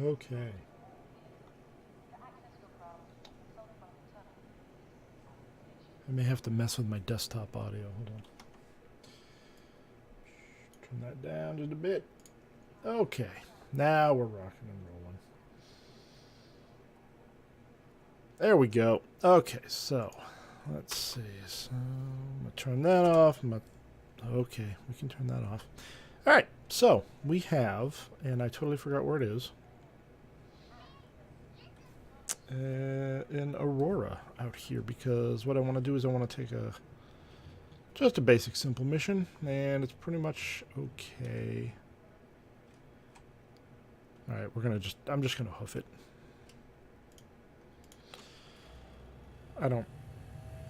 Okay. I may have to mess with my desktop audio. Hold on. Turn that down just a bit. Okay. Now we're rocking and rolling. There we go. Okay, so let's see. So I'm going to turn that off. Okay, we can turn that off. All right, so we have, and I totally forgot where it is, in Aurora out here, because what I want to do is I want to take just a basic simple mission, and it's pretty much okay. All right, I'm just gonna hoof it.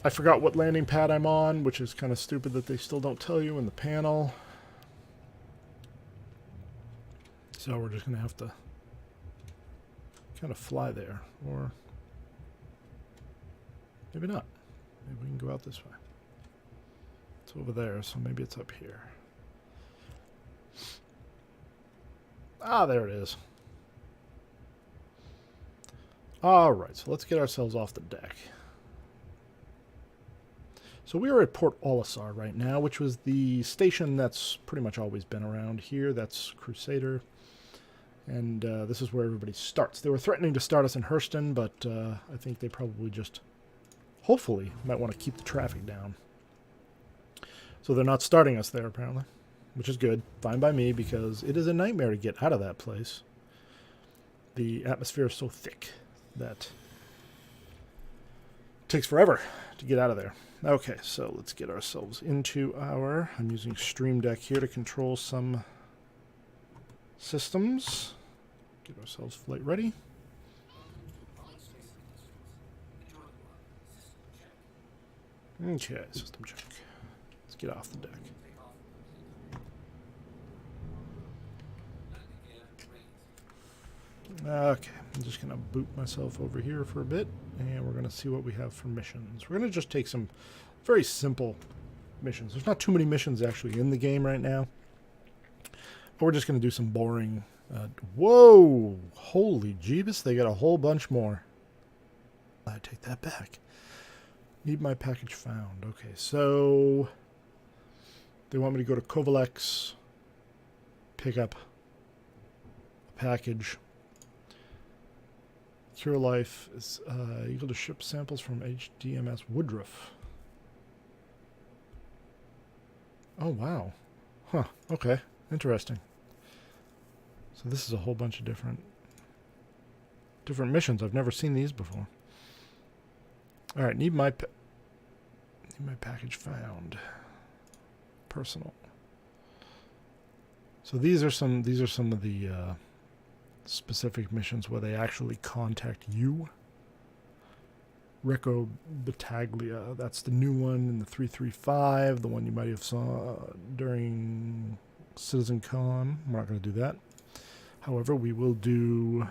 I forgot what landing pad I'm on, which is kind of stupid that they still don't tell you in the panel. So we're just gonna have to kind of fly there, or maybe not. Maybe we can go out this way. It's over there, so maybe it's up here. Ah, there it is. Alright, so let's get ourselves off the deck. So we are at Port Olisar right now, which was the station that's pretty much always been around here. That's Crusader. And this is where everybody starts. They were threatening to start us in Hurston, but I think they probably just, hopefully, might want to keep the traffic down. So they're not starting us there, apparently, which is good. Fine by me, because it is a nightmare to get out of that place. The atmosphere is so thick that it takes forever to get out of there. Okay, so let's get ourselves into our... I'm using Stream Deck here to control some systems. Get ourselves flight ready. Okay, system check. Let's get off the deck. Okay, I'm just going to boot myself over here for a bit, and we're going to see what we have for missions. We're going to just take some very simple missions. There's not too many missions actually in the game right now, but we're just going to do some boring... whoa! Holy Jeebus, they got a whole bunch more. I take that back. Need my package found. Okay, so... they want me to go to Kovalex, pick up a package... Cure Life is equal to ship samples from HDMS Woodruff. Oh, wow. Huh. Okay. Interesting. So this is a whole bunch of different missions. I've never seen these before. All right. Need my package found. Personal. So these are some of the specific missions where they actually contact you. Recco Battaglia, that's the new one in the 335, the one you might have saw during Citizen Con. We're not going to do that. However, we will do...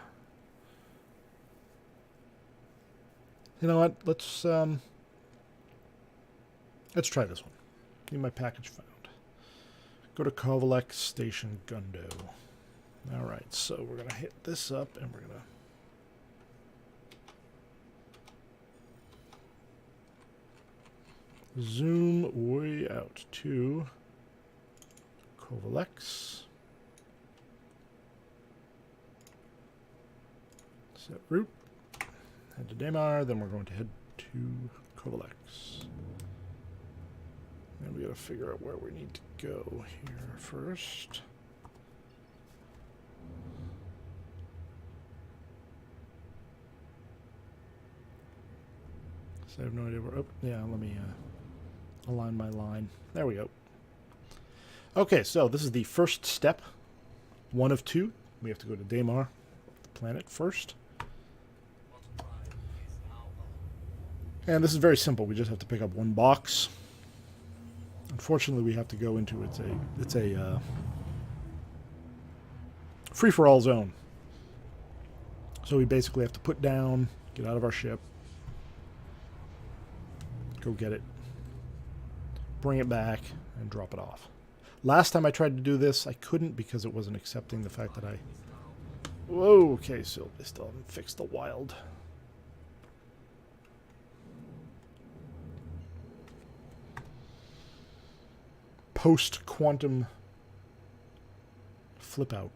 You know what? Let's try this one. Need my package found. Go to Kovalex Station Gundo. Alright, so we're going to hit this up, and we're going to zoom way out to Kovalex. Set route. Head to Daymar, then we're going to head to Kovalex. And we got to figure out where we need to go here first. I have no idea where... Oh, yeah, let me align my line. There we go. Okay, so this is the first step. One of two. We have to go to Daymar, the planet, first. And this is very simple. We just have to pick up one box. Unfortunately, we have to go into... It's a free-for-all zone. So we basically have to put down, get out of our ship, go get it, bring it back, and drop it off. Last time I tried to do this, I couldn't because it wasn't accepting the fact that I Whoa, okay, so they still haven't fixed the wild. Post-quantum flip out.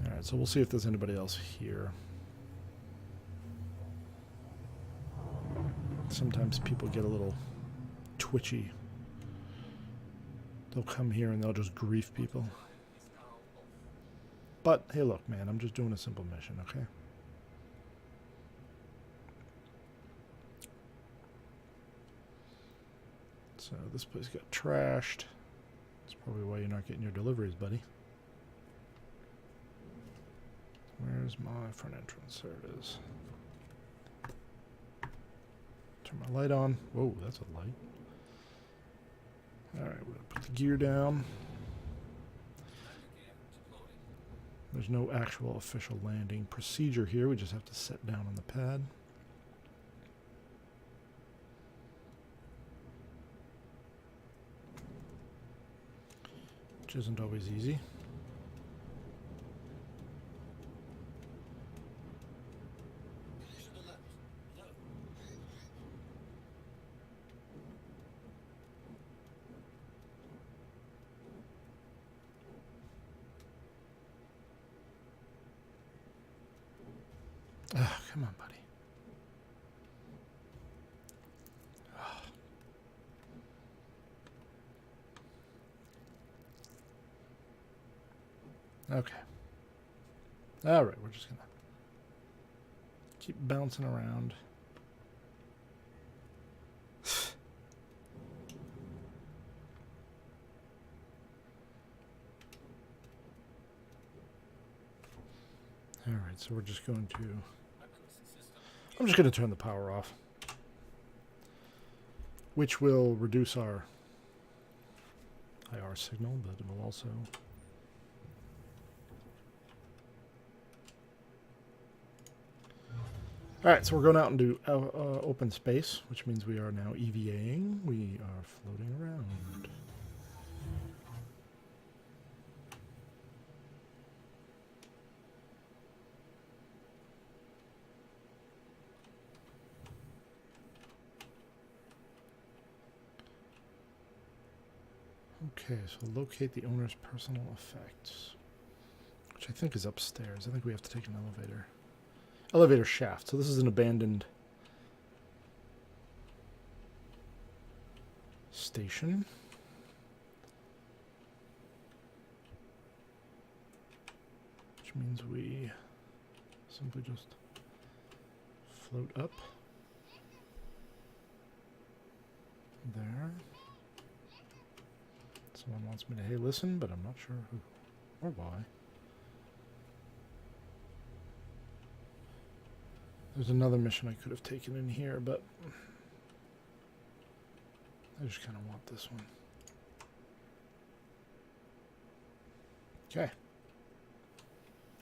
Alright, so we'll see if there's anybody else here. Sometimes people get a little twitchy. They'll come here and they'll just grief people. But, hey look, man, I'm just doing a simple mission, okay? So this place got trashed. That's probably why you're not getting your deliveries, buddy. Where's my front entrance? There it is. Turn my light on. Whoa, that's a light. Alright, we're going to put the gear down. There's no actual official landing procedure here. We just have to sit down on the pad. Which isn't always easy. Oh, come on, buddy. Oh. Okay. All right, we're just gonna keep bouncing around. All right, so we're just going to... I'm just going to turn the power off, which will reduce our IR signal, but it will also... Alright, so we're going out into open space, which means we are now EVAing. We are floating around. Okay, so locate the owner's personal effects, which I think is upstairs. I think we have to take an elevator. Elevator shaft. So this is an abandoned station. Which means we simply just float up there. Someone wants me to, hey, listen, but I'm not sure who or why. There's another mission I could have taken in here, but I just kind of want this one. Okay.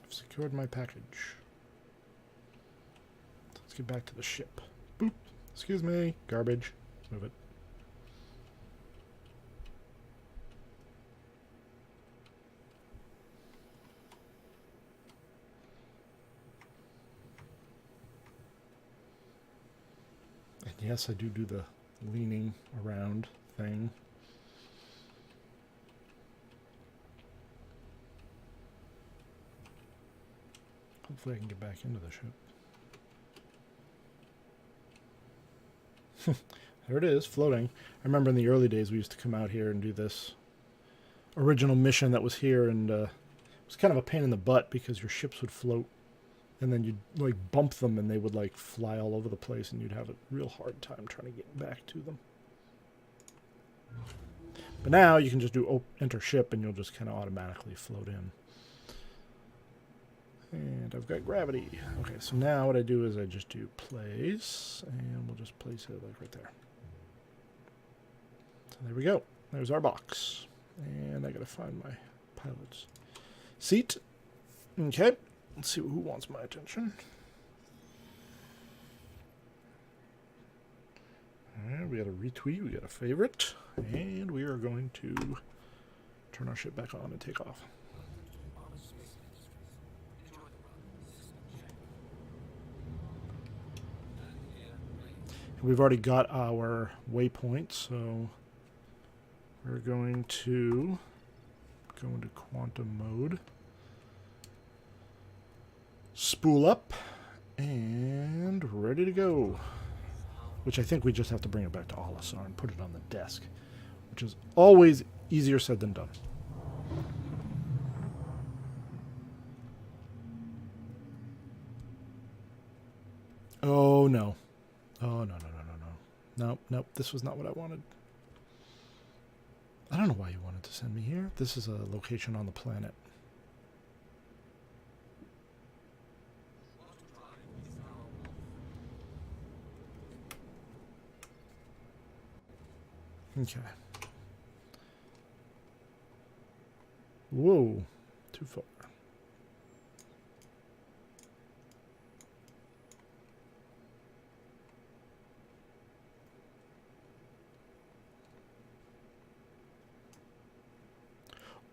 I've secured my package. Let's get back to the ship. Boop. Excuse me. Garbage. Move it. Yes, I do the leaning around thing. Hopefully I can get back into the ship. There it is, floating. I remember in the early days we used to come out here and do this original mission that was here, and it was kind of a pain in the butt because your ships would float. And then you'd like bump them and they would like fly all over the place and you'd have a real hard time trying to get back to them. But now you can just do enter ship and you'll just kind of automatically float in. And I've got gravity. Okay, so now what I do is I just do place and we'll just place it like right there. So there we go. There's our box. And I gotta find my pilot's seat. Okay. Let's see who wants my attention. Alright, we got a retweet, we got a favorite, and we are going to turn our ship back on and take off. We've already got our waypoint, so we're going to go into quantum mode, spool up, and ready to go. Which I think we just have to bring it back to Olisar and put it on the desk, which is always easier said than done. Oh no. Oh no, no, no, no, no. Nope, nope, this was not what I wanted. I don't know why you wanted to send me here. This is a location on the planet. Okay. Whoa, too far.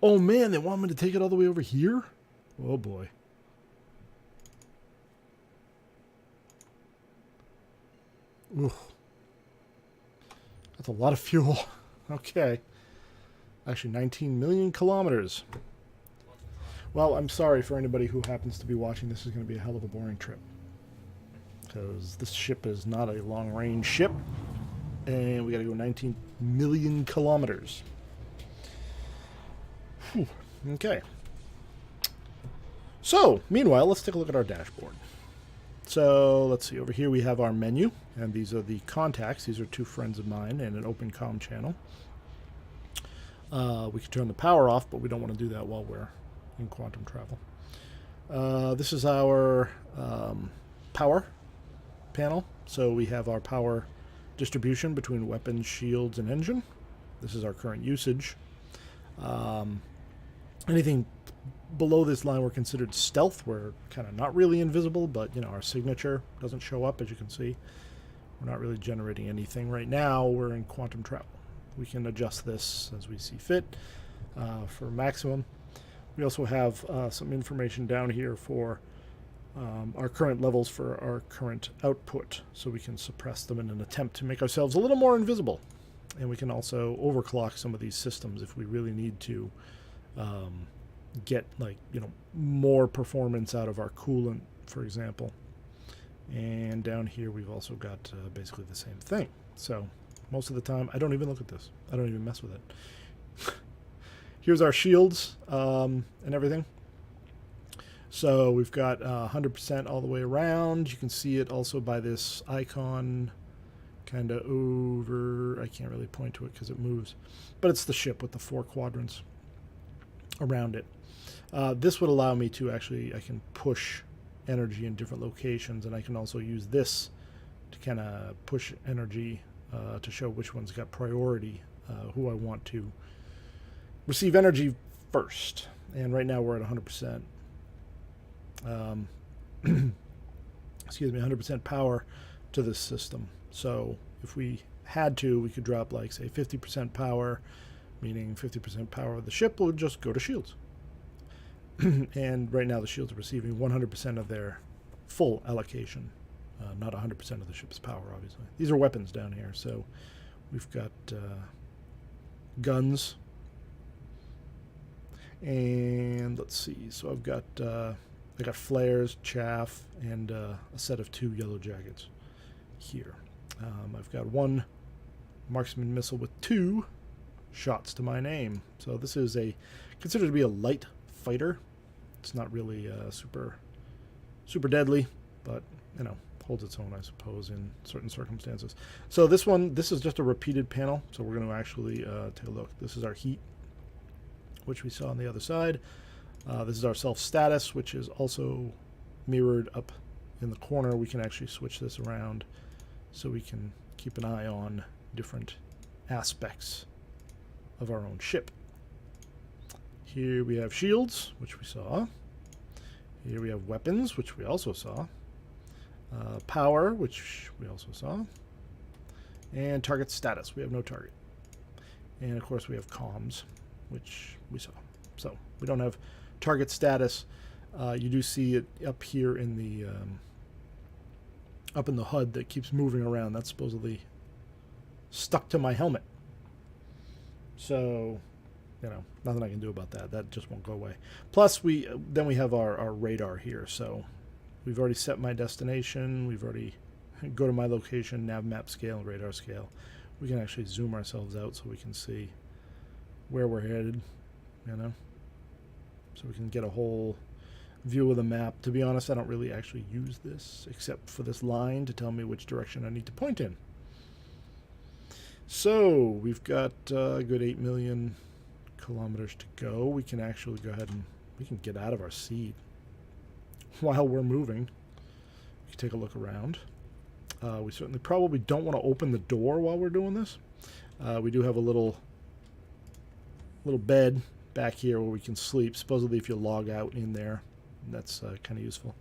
Oh man, they want me to take it all the way over here? Oh boy. Ooh. That's a lot of fuel. Okay. Actually, 19 million kilometers. Well, I'm sorry for anybody who happens to be watching. This is going to be a hell of a boring trip. Because this ship is not a long-range ship. And we got to go 19 million kilometers. Whew. Okay. So, meanwhile, let's take a look at our dashboard. So, let's see. Over here we have our menu. And these are the contacts. These are two friends of mine and an open comm channel. We can turn the power off, but we don't want to do that while we're in quantum travel. This is our power panel. So we have our power distribution between weapons, shields, and engine. This is our current usage. Anything below this line we're considered stealth. We're kind of not really invisible, but you know, our signature doesn't show up, as you can see. We're not really generating anything right now. We're in quantum travel. We can adjust this as we see fit for maximum. We also have some information down here for our current levels for our current output, so we can suppress them in an attempt to make ourselves a little more invisible. And we can also overclock some of these systems if we really need to get, like, you know, more performance out of our coolant, for example. And down here we've also got basically the same thing. So most of the time I don't even look at this. I don't even mess with it. Here's our shields and everything. So we've got 100% all the way around. You can see it also by this icon kind of over. I can't really point to it because it moves. But it's the ship with the 4 quadrants around it. This would allow me to actually, I can push energy in different locations, and I can also use this to kind of push energy to show which one's got priority, who I want to receive energy first. And right now we're at 100%. Excuse me, 100% power to this system. So if we had to, we could drop, like, say 50% power, meaning 50% power of the ship would just go to shields. And right now the shields are receiving 100% of their full allocation, not 100% of the ship's power, obviously. These are weapons down here, so we've got guns. And let's see, so I've got I got flares, chaff, and a set of 2 yellow jackets here. I've got 1 marksman missile with 2 shots to my name. So this is considered to be a light fighter. It's not really super deadly, but you know, holds its own, I suppose, in certain circumstances. So this is just a repeated panel. So we're going to actually take a look. This is our heat, which we saw on the other side. This is our self status, which is also mirrored up in the corner. We can actually switch this around so we can keep an eye on different aspects of our own ship. Here we have shields, which we saw. Here we have weapons, which we also saw. Power, which we also saw. And target status. We have no target. And of course we have comms, which we saw. So we don't have target status. You do see it up here in up in the HUD that keeps moving around. That's supposedly stuck to my helmet. So, you know, nothing I can do about that. That just won't go away. Plus, we have our radar here. So we've already set my destination. We've already go to my location, nav map scale, radar scale. We can actually zoom ourselves out so we can see where we're headed, you know. So we can get a whole view of the map. To be honest, I don't really actually use this except for this line to tell me which direction I need to point in. So we've got a good 8 million kilometers to go. We can actually go ahead and we can get out of our seat while we're moving. We can take a look around. We certainly probably don't want to open the door while we're doing this. We do have a little bed back here where we can sleep. Supposedly if you log out in there, that's kind of useful.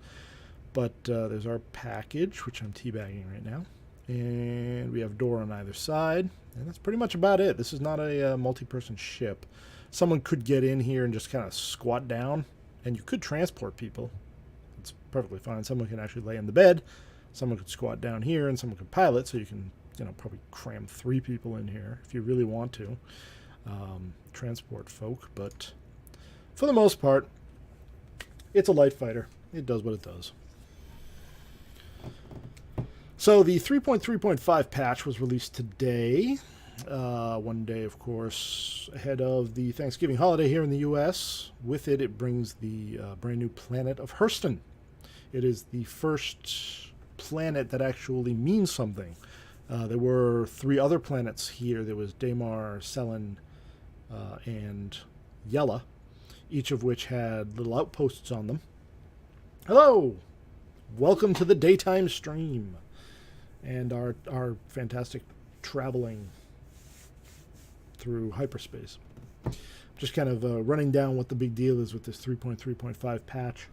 But there's our package, which I'm teabagging right now. And we have a door on either side. And that's pretty much about it. This is not a multi-person ship. Someone could get in here and just kind of squat down. And you could transport people. It's perfectly fine. Someone can actually lay in the bed. Someone could squat down here, and someone could pilot, so you can, you know, probably cram 3 people in here if you really want to transport folk. But for the most part, it's a light fighter. It does what it does. So the 3.3.5 patch was released today. One day, of course, ahead of the Thanksgiving holiday here in the U.S. With it, it brings the brand new planet of Hurston. It is the first planet that actually means something. There were 3 other planets here. There was Daymar, Selen, and Yella, each of which had little outposts on them. Hello! Welcome to the daytime stream and our fantastic traveling through hyperspace. Just kind of running down what the big deal is with this 3.3.5 patch.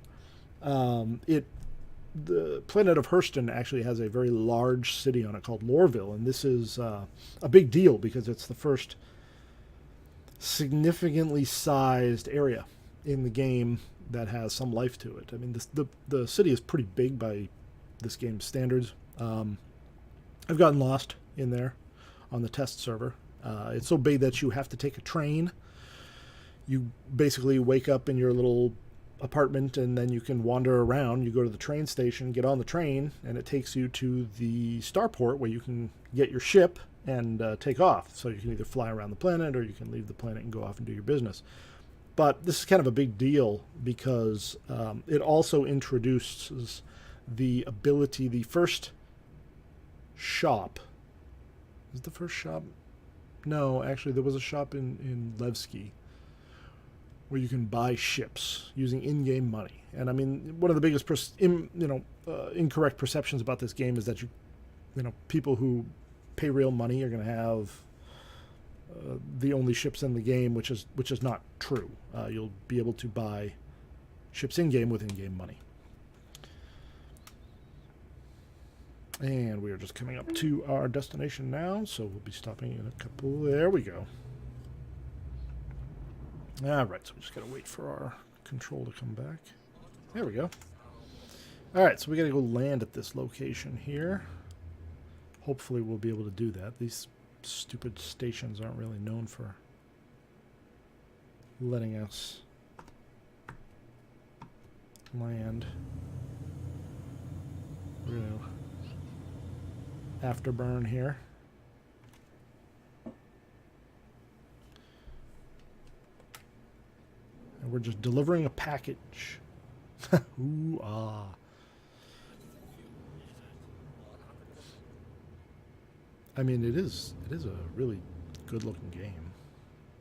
The planet of Hurston actually has a very large city on it called Lorville, and this is a big deal because it's the first significantly sized area in the game that has some life to it. I mean, the city is pretty big by this game's standards. I've gotten lost in there on the test server. It's so big that you have to take a train. You basically wake up in your little apartment and then you can wander around. You go to the train station, get on the train, and it takes you to the starport where you can get your ship and take off. So you can either fly around the planet or you can leave the planet and go off and do your business. But this is kind of a big deal because it also introduces the ability, the first shop. Is it the first shop? No, actually there was a shop in Levski where you can buy ships using in-game money. And I mean, one of the biggest incorrect perceptions about this game is that people who pay real money are going to have the only ships in the game, which is not true. You'll be able to buy ships in-game with in-game money. And we are just coming up to our destination now, so we'll be stopping in a couple. There we go. Alright, so we just gotta wait for our control to come back. There we go. Alright, so we gotta go land at this location here. Hopefully we'll be able to do that. These stupid stations aren't really known for letting us land. We're gonna afterburn here. And we're just delivering a package. Ooh, ah. I mean, it is a really good-looking game.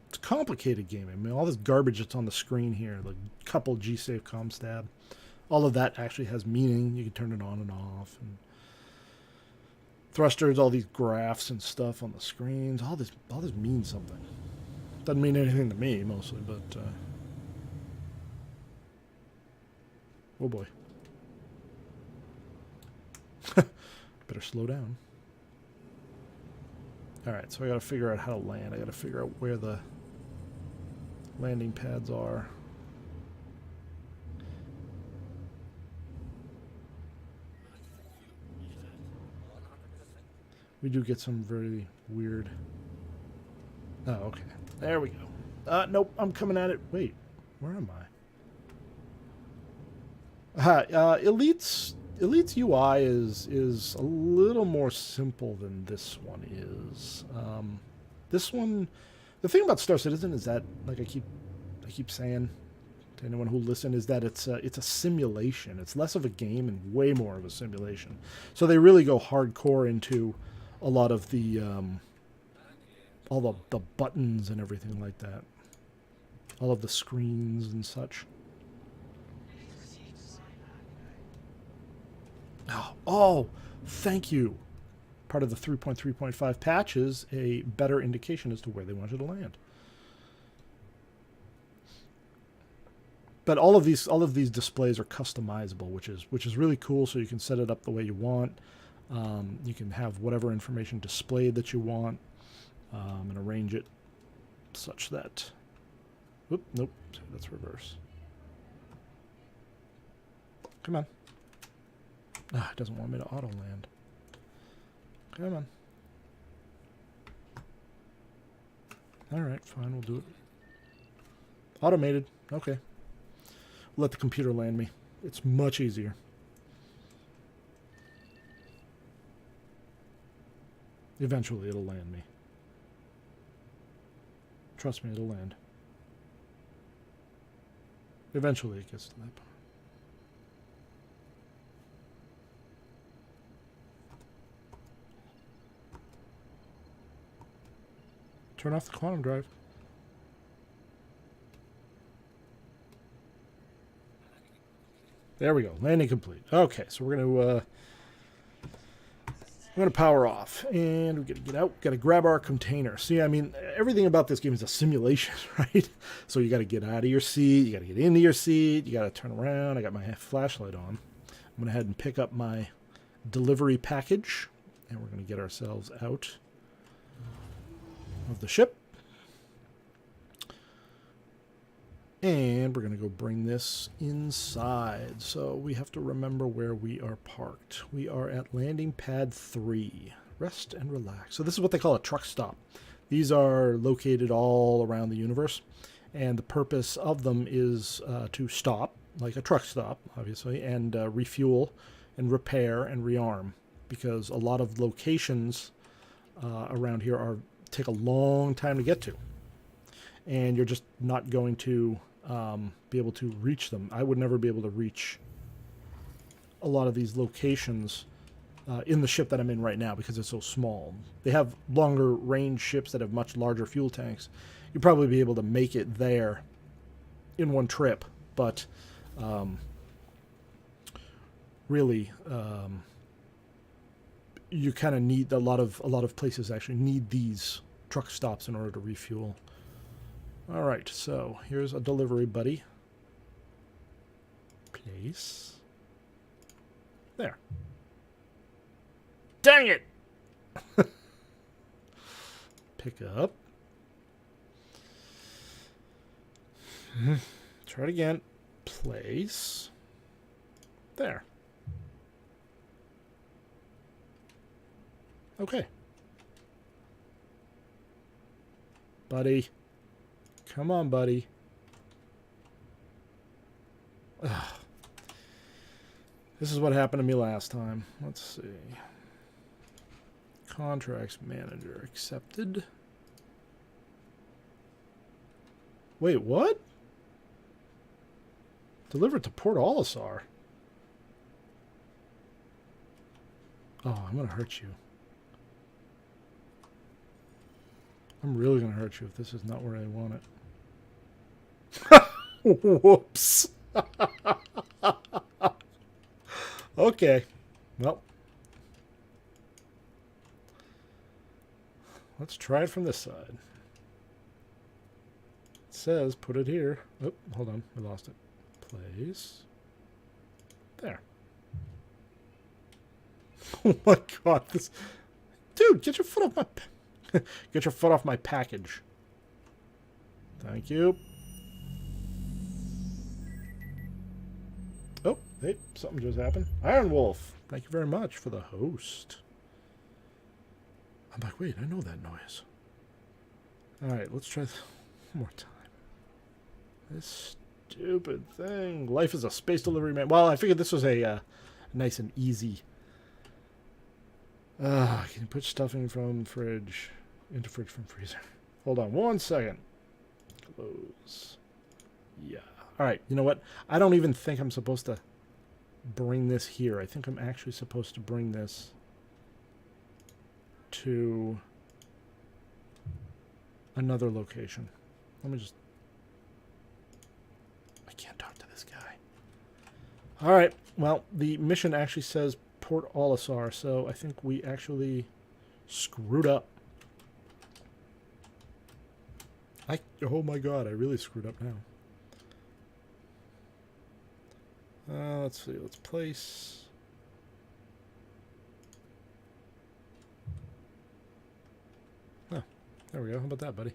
It's a complicated game. I mean, all this garbage that's on the screen here, the couple G-Safe ComStab, all of that actually has meaning. You can turn it on and off. And thrusters, all these graphs and stuff on the screens. All this means something. Doesn't mean anything to me, mostly, but... oh boy. Better slow down. Alright, so I gotta figure out how to land. I gotta figure out where the landing pads are. We do get some very weird... Oh, okay. There we go. Nope, I'm coming at it. Wait, where am I? Elite's UI is a little more simple than this one is. This one, the thing about Star Citizen is that, like I keep saying to anyone who listen, is that it's a simulation. It's less of a game and way more of a simulation. So they really go hardcore into a lot of the all the buttons and everything like that. All of the screens and such. Oh, thank you. Part of the 3.3.5 patch is a better indication as to where they want you to land. But all of these displays are customizable, which is really cool. So you can set it up the way you want. You can have whatever information displayed that you want, and arrange it such that. Whoop, nope, that's reverse. Come on. Ah, it doesn't want me to auto land. Come on. Alright, fine, we'll do it. Automated. Okay. Let the computer land me. It's much easier. Eventually it'll land me. Trust me, it'll land. Eventually it gets to that point. Turn off the quantum drive. There we go. Landing complete. Okay, so we're gonna power off, and we gotta get out. Gotta grab our container. See, I mean, everything about this game is a simulation, right? So you gotta get out of your seat. You gotta get into your seat. You gotta turn around. I got my flashlight on. I'm gonna head and pick up my delivery package, and we're gonna get ourselves out of the ship. And we're going to go bring this inside. So we have to remember where we are parked. We are at landing pad 3. Rest and relax. So this is what they call a truck stop. These are located all around the universe. And the purpose of them is to stop, like a truck stop, obviously, and refuel and repair and rearm. Because a lot of locations around here take a long time to get to. And you're just not going to be able to reach them. I would never be able to reach a lot of these locations in the ship that I'm in right now because it's so small. They have longer range ships that have much larger fuel tanks. You'd probably be able to make it there in one trip, but really you kind of need a lot of places actually need these truck stops in order to refuel. All right, so here's a delivery buddy. Place. There. Dang it! Pick up. Try it again. Place. There. Okay. Buddy. Come on, buddy. Ugh. This is what happened to me last time. Let's see. Contracts manager accepted. Wait, what? Delivered to Port Olisar. Oh, I'm going to hurt you. I'm really going to hurt you if this is not where I want it. Whoops. Okay. Well. Let's try it from this side. It says put it here. Oh, hold on. We lost it. Place. There. Oh my god. This... Dude, get your foot off my... Get your foot off my package. Thank you. Oh, hey, something just happened. Iron Wolf, thank you very much for the host. I'm like, wait, I know that noise. All right, let's try this one more time. This stupid thing. Life is a space delivery man. Well, I figured this was a nice and easy. Can you put stuffing from fridge into fridge from freezer? Hold on 1 second. Close. Yeah. All right. You know what? I don't even think I'm supposed to bring this here. I think I'm actually supposed to bring this to another location. Let me just... I can't talk to this guy. All right. Well, the mission actually says Port Olisar, so I think we actually screwed up. Oh my god, I really screwed up now. Let's see. Let's place... Oh, there we go. How about that, buddy?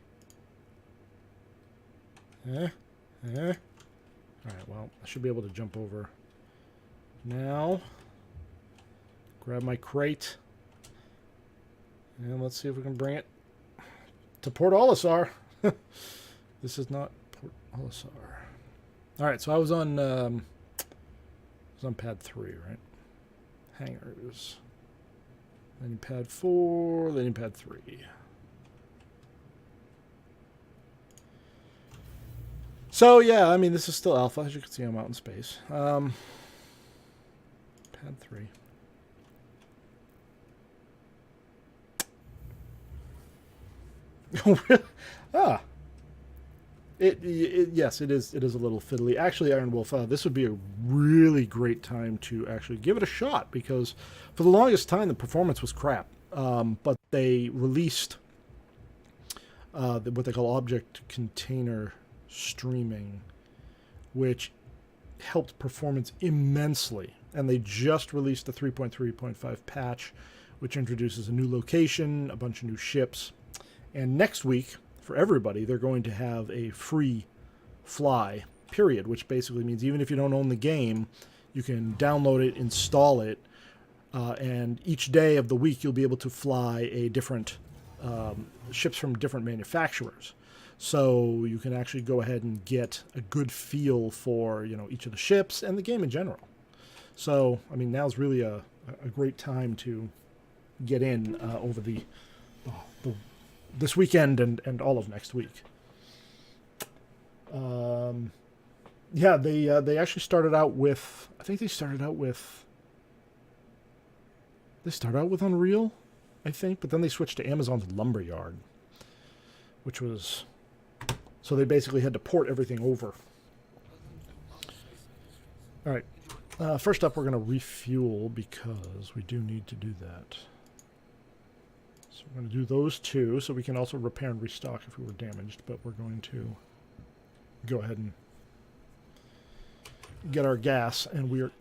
Alright, well, I should be able to jump over now. Grab my crate. And let's see if we can bring it to Port Olisar. This is not Port Olisar. Alright, so I was on pad 3, right? Hangars. Then pad 4, then pad 3. So, yeah, I mean, this is still alpha. As you can see, I'm out in space. Pad 3. Oh, really? Ah. Yes, it is a little fiddly. Actually, Iron Wolf, this would be a really great time to actually give it a shot, because for the longest time, the performance was crap. But they released what they call object container streaming, which helped performance immensely. And they just released the 3.3.5 patch, which introduces a new location, a bunch of new ships. And next week, for everybody, they're going to have a free fly, period, which basically means even if you don't own the game, you can download it, install it, and each day of the week you'll be able to fly a different ships from different manufacturers. So you can actually go ahead and get a good feel for, you know, each of the ships and the game in general. So, I mean, now's really a great time to get in over this weekend and all of next week. Yeah, they actually started out with, I think they started out with Unreal, I think, but then they switched to Amazon's Lumberyard, which was, so they basically had to port everything over. All right, first up, we're going to refuel because we do need to do that. So we're going to do those two, so we can also repair and restock if we were damaged, but we're going to go ahead and get our gas, and we're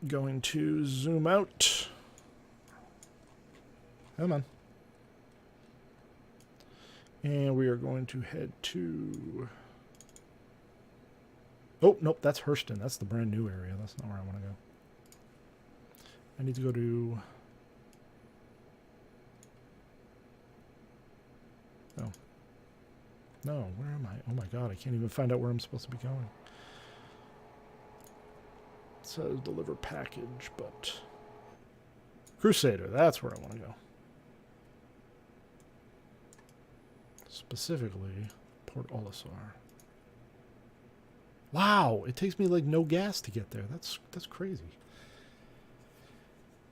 going to zoom out. Come on. And we are going to head to... Oh, nope, that's Hurston. That's the brand new area. That's not where I want to go. I need to go to... Oh. No, where am I? Oh my god, I can't even find out where I'm supposed to be going. It says deliver package, but... Crusader, that's where I want to go. Specifically, Port Olisar. Wow, it takes me like no gas to get there. That's crazy.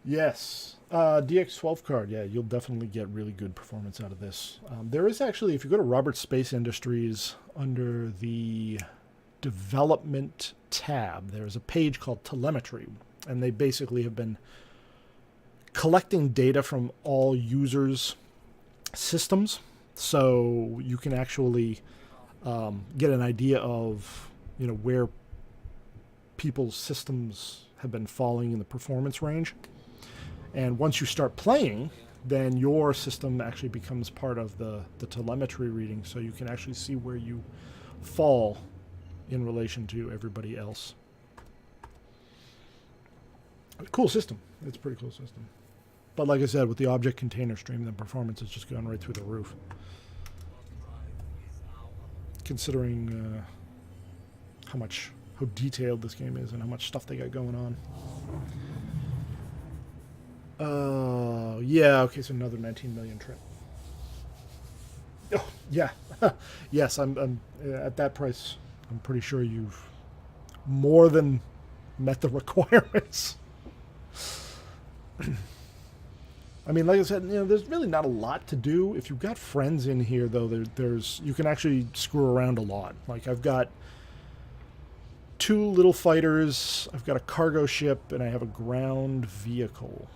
Yes, DX12 card. Yeah, you'll definitely get really good performance out of this. There is actually, if you go to Roberts Space Industries under the development tab, there's a page called telemetry, and they basically have been collecting data from all users' systems, so you can actually get an idea of, you know, where people's systems have been falling in the performance range. And once you start playing, then your system actually becomes part of the telemetry reading, so you can actually see where you fall in relation to everybody else. Cool system. It's a pretty cool system. But like I said, with the object container stream, the performance is just going right through the roof. Considering how detailed this game is and how much stuff they got going on. Yeah, okay, so another 19 million trip. Oh, yeah. Yes, I'm at that price. I'm pretty sure you've more than met the requirements. I mean, like I said, there's really not a lot to do. If you've got friends in here, though, there's you can actually screw around a lot. Like, I've got 2 little fighters, I've got a cargo ship, and I have a ground vehicle.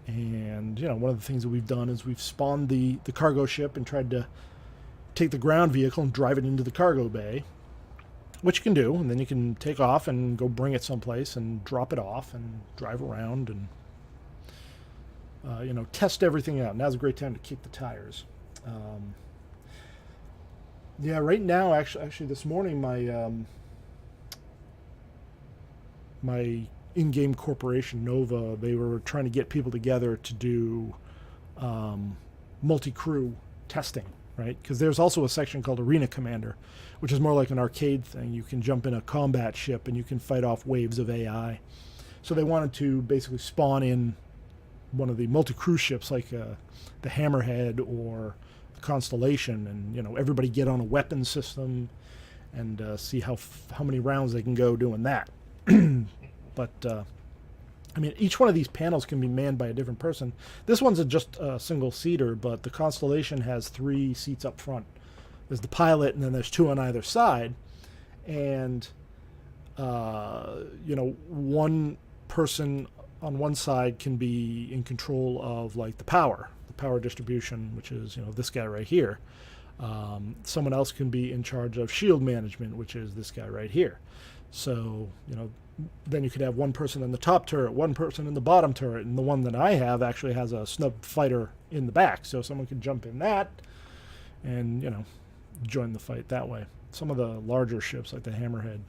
And, one of the things that we've done is we've spawned the cargo ship and tried to take the ground vehicle and drive it into the cargo bay, which you can do, and then you can take off and go bring it someplace and drop it off and drive around and test everything out. Now's a great time to kick the tires. Yeah, right now, actually, this morning, my in-game corporation, Nova, they were trying to get people together to do multi-crew testing, right? Because there's also a section called Arena Commander, which is more like an arcade thing. You can jump in a combat ship and you can fight off waves of AI. So they wanted to basically spawn in one of the multi-crew ships like the Hammerhead or the Constellation, and everybody get on a weapon system and see how many rounds they can go doing that. But I mean, each one of these panels can be manned by a different person. This one's just a single seater, but the Constellation has 3 seats up front. There's the pilot, and then there's 2 on either side, and one person on one side can be in control of like the power distribution, which is this guy right here. Someone else can be in charge of shield management, which is this guy right here. So then you could have one person in the top turret, one person in the bottom turret, and the one that I have actually has a snub fighter in the back, so someone can jump in that and join the fight that way. Some of the larger ships like the Hammerhead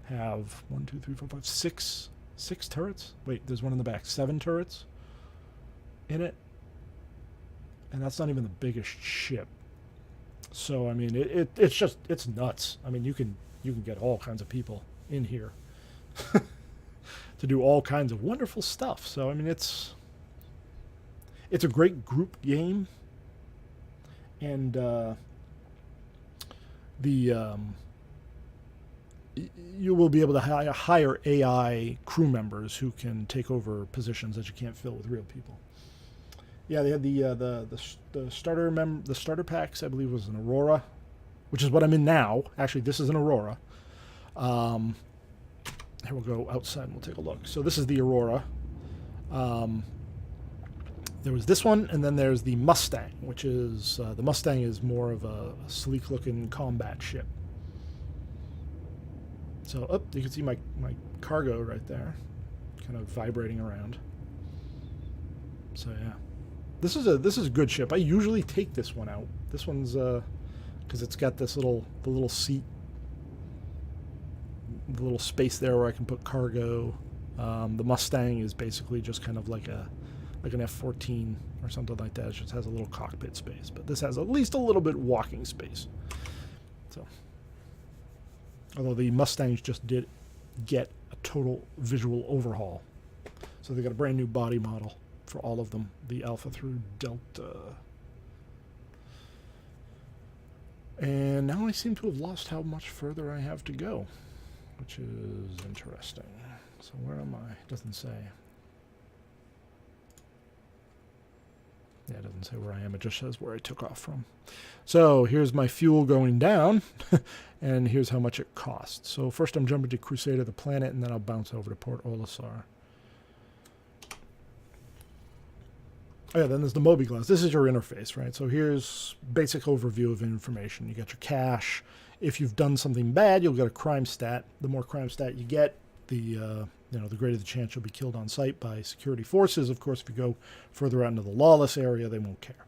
have 1, 2, 3, 4, 5, 6 turrets. Wait, there's one in the back. 7 turrets in it, and that's not even the biggest ship. So I mean, it's nuts. I mean, you can get all kinds of people in here to do all kinds of wonderful stuff. So I mean, it's a great group game, and you will be able to hire AI crew members who can take over positions that you can't fill with real people. Yeah, they had the starter packs. I believe was an Aurora, which is what I'm in now. Actually, this is an Aurora. Here, we'll go outside and we'll take a look. So this is the Aurora. There was this one, and then there's the Mustang, which is the Mustang is more of a sleek-looking combat ship. So, you can see my cargo right there, kind of vibrating around. So yeah, this is a good ship. I usually take this one out. This one's because it's got this the little seat, the little space there where I can put cargo. The Mustang is basically just kind of like an F-14 or something like that. It just has a little cockpit space, but this has at least a little bit walking space. So, although the Mustangs just did get a total visual overhaul, so they got a brand new body model for all of them, the Alpha through Delta. And now I seem to have lost how much further I have to go, which is interesting. So where am I? It doesn't say. Yeah, it doesn't say where I am. It just says where I took off from. So here's my fuel going down, and here's how much it costs. So first I'm jumping to Crusader the planet, and then I'll bounce over to Port Olisar. Oh yeah, then there's the Moby-Glass. This is your interface, right? So here's basic overview of information. You got your cash. If you've done something bad, you'll get a crime stat. The more crime stat you get, the greater the chance you'll be killed on sight by security forces. Of course, if you go further out into the lawless area, they won't care.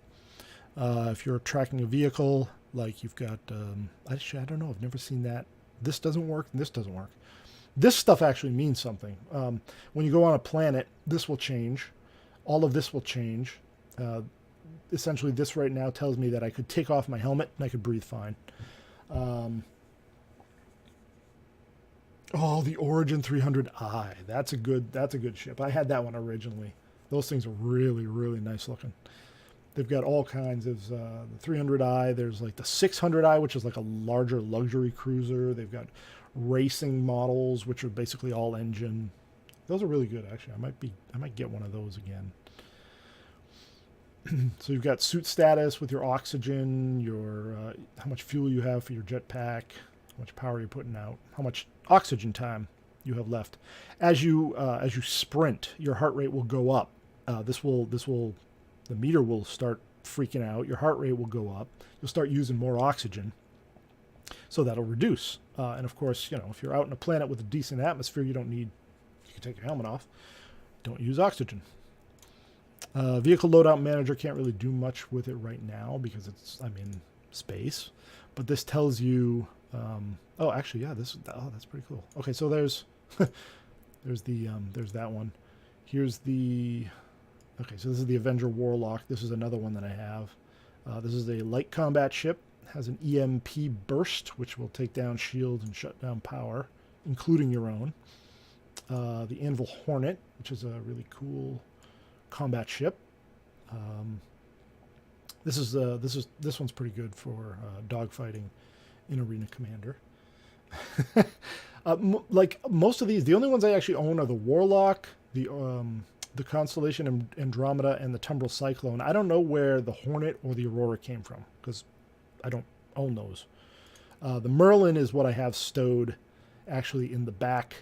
If you're tracking a vehicle, like you've got, actually, I don't know. I've never seen that. This doesn't work, and this doesn't work. This stuff actually means something. When you go on a planet, this will change. All of this will change. Essentially, this right now tells me that I could take off my helmet and I could breathe fine. Oh, the Origin 300i. That's a good ship. I had that one originally. Those things are really, really nice looking. They've got all kinds of the 300i. There's like the 600i, which is like a larger luxury cruiser. They've got racing models, which are basically all engine. Those are really good, actually. I might get one of those again. So you've got suit status with your oxygen, your how much fuel you have for your jetpack, how much power you're putting out, how much oxygen time you have left. As you sprint, your heart rate will go up. The meter will start freaking out. Your heart rate will go up. You'll start using more oxygen, so that'll reduce. And of course, if you're out on a planet with a decent atmosphere, you can take your helmet off. Don't use oxygen. Vehicle loadout manager can't really do much with it right now because I'm in space. But this tells you. Oh, actually, yeah. That's pretty cool. Okay, so there's there's that one. Here's the. Okay, so this is the Avenger Warlock. This is another one that I have. This is a light combat ship. It has an EMP burst, which will take down shields and shut down power, including your own. The Anvil Hornet, which is a really cool combat ship. This one's pretty good for dogfighting in Arena Commander. Like most of these, the only ones I actually own are the Warlock, the Constellation Andromeda, and the Tumbril Cyclone. I don't know where the Hornet or the Aurora came from because I don't own those. The Merlin is what I have stowed actually in the back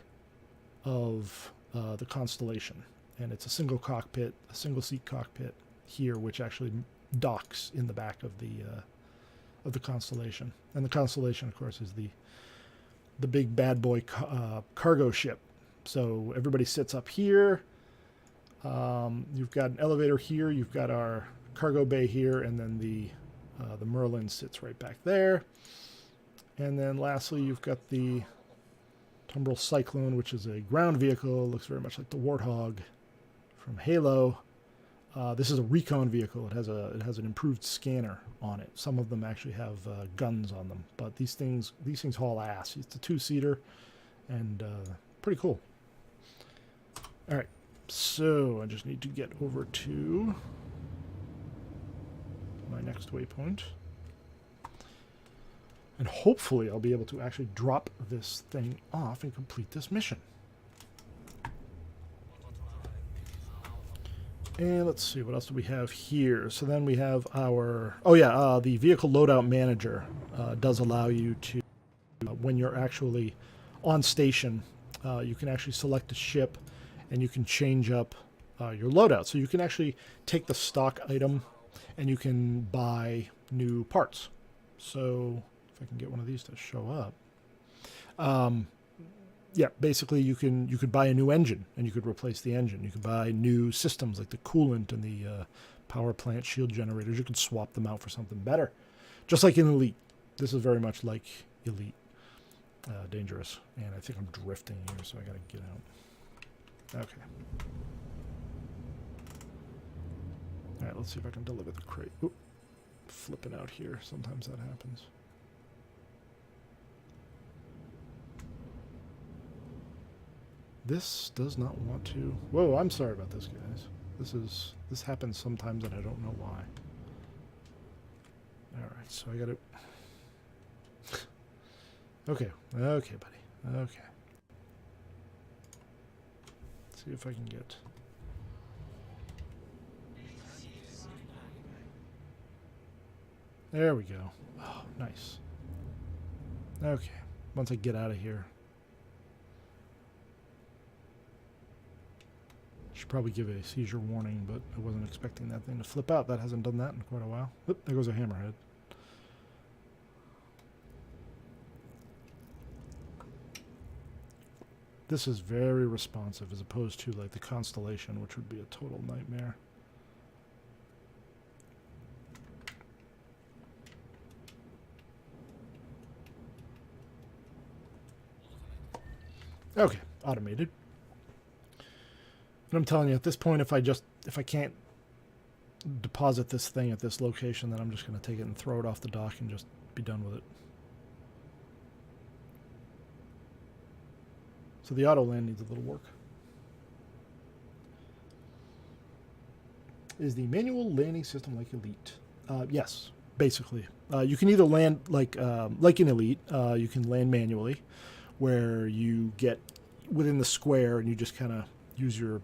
of the Constellation. And it's a single seat cockpit here, which actually docks in the back of the Constellation. And the Constellation, of course, is the big bad boy cargo ship. So everybody sits up here. You've got an elevator here. You've got our cargo bay here, and then the Merlin sits right back there. And then lastly, you've got the Tumbril Cyclone, which is a ground vehicle. Looks very much like the Warthog from Halo. This is a recon vehicle. It has an improved scanner on it. Some of them actually have guns on them, but these things haul ass. It's a 2-seater, and pretty cool. All right, so I just need to get over to my next waypoint, and hopefully I'll be able to actually drop this thing off and complete this mission. And let's see, what else do we have here? So then we have our... Oh yeah, the Vehicle Loadout Manager does allow you to, when you're actually on station, you can actually select a ship and you can change up your loadout. So you can actually take the stock item and you can buy new parts. So if I can get one of these to show up. Yeah, basically you could buy a new engine and you could replace the engine. You could buy new systems like the coolant and the power plant shield generators. You could swap them out for something better. Just like in Elite. This is very much like Elite. Dangerous. And I think I'm drifting here, so I gotta get out. Okay. Alright, let's see if I can deliver the crate. Oop. Flipping out here. Sometimes that happens. This does not want to... Whoa, I'm sorry about this, guys. This happens sometimes and I don't know why. Alright, so I gotta... Okay, buddy. Okay. Let's see if I can get... There we go. Oh, nice. Okay, once I get out of here... Should probably give a seizure warning, but I wasn't expecting that thing to flip out. That hasn't done that in quite a while. Oop, there goes a hammerhead. This is very responsive as opposed to like the Constellation, which would be a total nightmare. Okay, automated. And I'm telling you, at this point, if if I can't deposit this thing at this location, then I'm just going to take it and throw it off the dock and just be done with it. So the auto land needs a little work. Is the manual landing system like Elite? Yes, basically. You can either land like in Elite. You can land manually, where you get within the square and you just kind of use your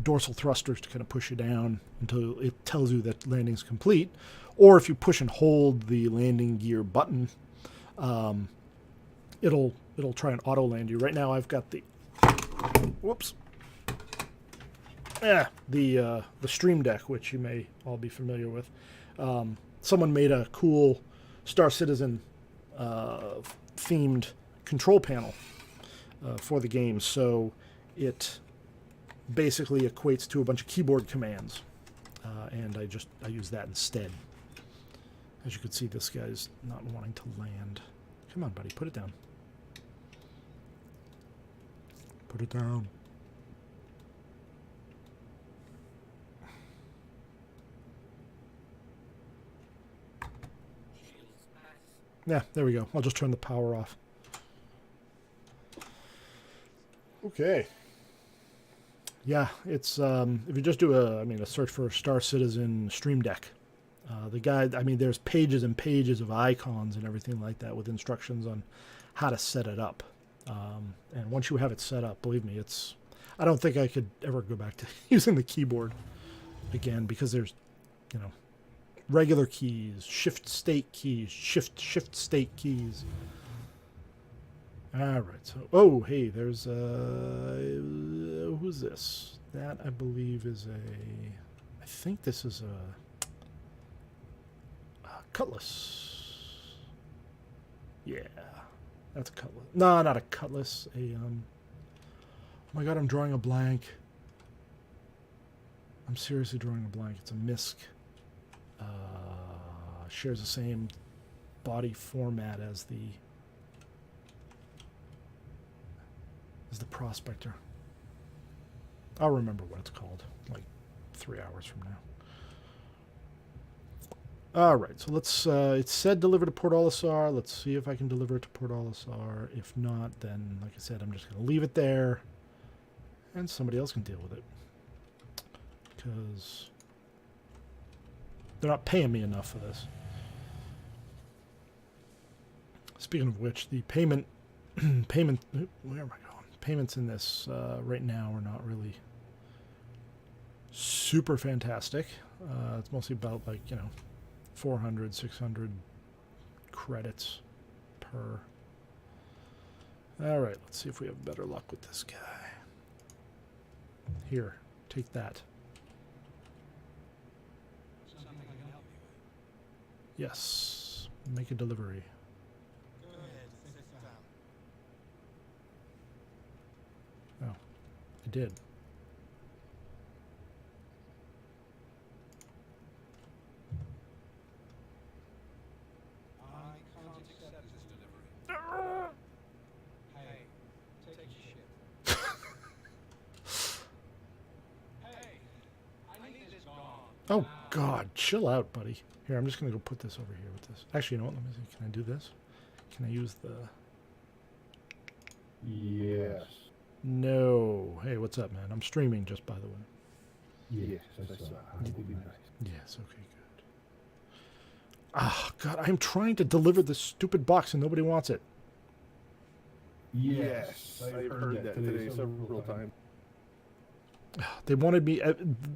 dorsal thrusters to kind of push you down until it tells you that landing's complete. Or if you push and hold the landing gear button, it'll try and auto land you. Right now I've got the the Stream Deck, which you may all be familiar with. Someone made a cool Star Citizen themed control panel for the game, so it basically equates to a bunch of keyboard commands, and I use that instead. As you can see, this guy's not wanting to land. Come on, buddy, put it down. Put it down. Yeah, there we go. I'll just turn the power off. Okay. Yeah, it's if you just do a search for Star Citizen Stream Deck, the guide. I mean, there's pages and pages of icons and everything like that with instructions on how to set it up. And once you have it set up, believe me, I don't think I could ever go back to using the keyboard again, because there's, regular keys, shift state keys, shift state keys. All right. So, hey, there's who's this? That I believe is I think this is a Cutlass. Yeah, that's a Cutlass. No, not a Cutlass. Oh my God, I'm drawing a blank. I'm seriously drawing a blank. It's a MISC. Shares the same body format as the Prospector. I'll remember what it's called like 3 hours from now. All right, so let's. It said deliver to Port Olisar. Let's see if I can deliver it to Port Olisar. If not, then like I said, I'm just going to leave it there, and somebody else can deal with it, because they're not paying me enough for this. Speaking of which, the payment, where am I going? Payments in this right now are not really super fantastic. It's mostly about 400, 600 credits per. All right, let's see if we have better luck with this guy. Here, take that. Yes, make a delivery. Go ahead, sit down. Oh, I did. I can't accept this delivery. Hey, take your shit. Hey, I need this gone. Oh, God, chill out, buddy. Here, I'm just going to go put this over here with this. Actually, you know what? Let me see. Can I do this? Can I use the... Yes. No. Hey, what's up, man? I'm streaming, just by the way. Yes, I saw that. It would be nice. Yes, okay, good. Ah, God, I'm trying to deliver this stupid box and nobody wants it. Yes, I've heard that today several times. They wanted me...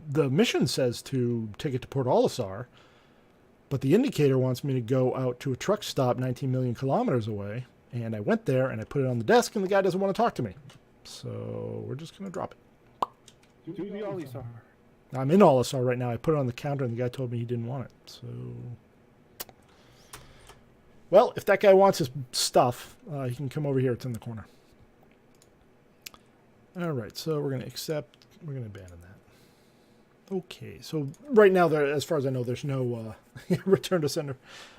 the mission says to take it to Port Olisar, but the indicator wants me to go out to a truck stop 19 million kilometers away, and I went there, and I put it on the desk, and the guy doesn't want to talk to me. So we're just going to drop it. To the Olisar. I'm in Olisar right now. I put it on the counter, and the guy told me he didn't want it. So... Well, if that guy wants his stuff, he can come over here. It's in the corner. All right, so we're going to accept. We're going to abandon that. Okay, so right now, as far as I know, there's no return to sender.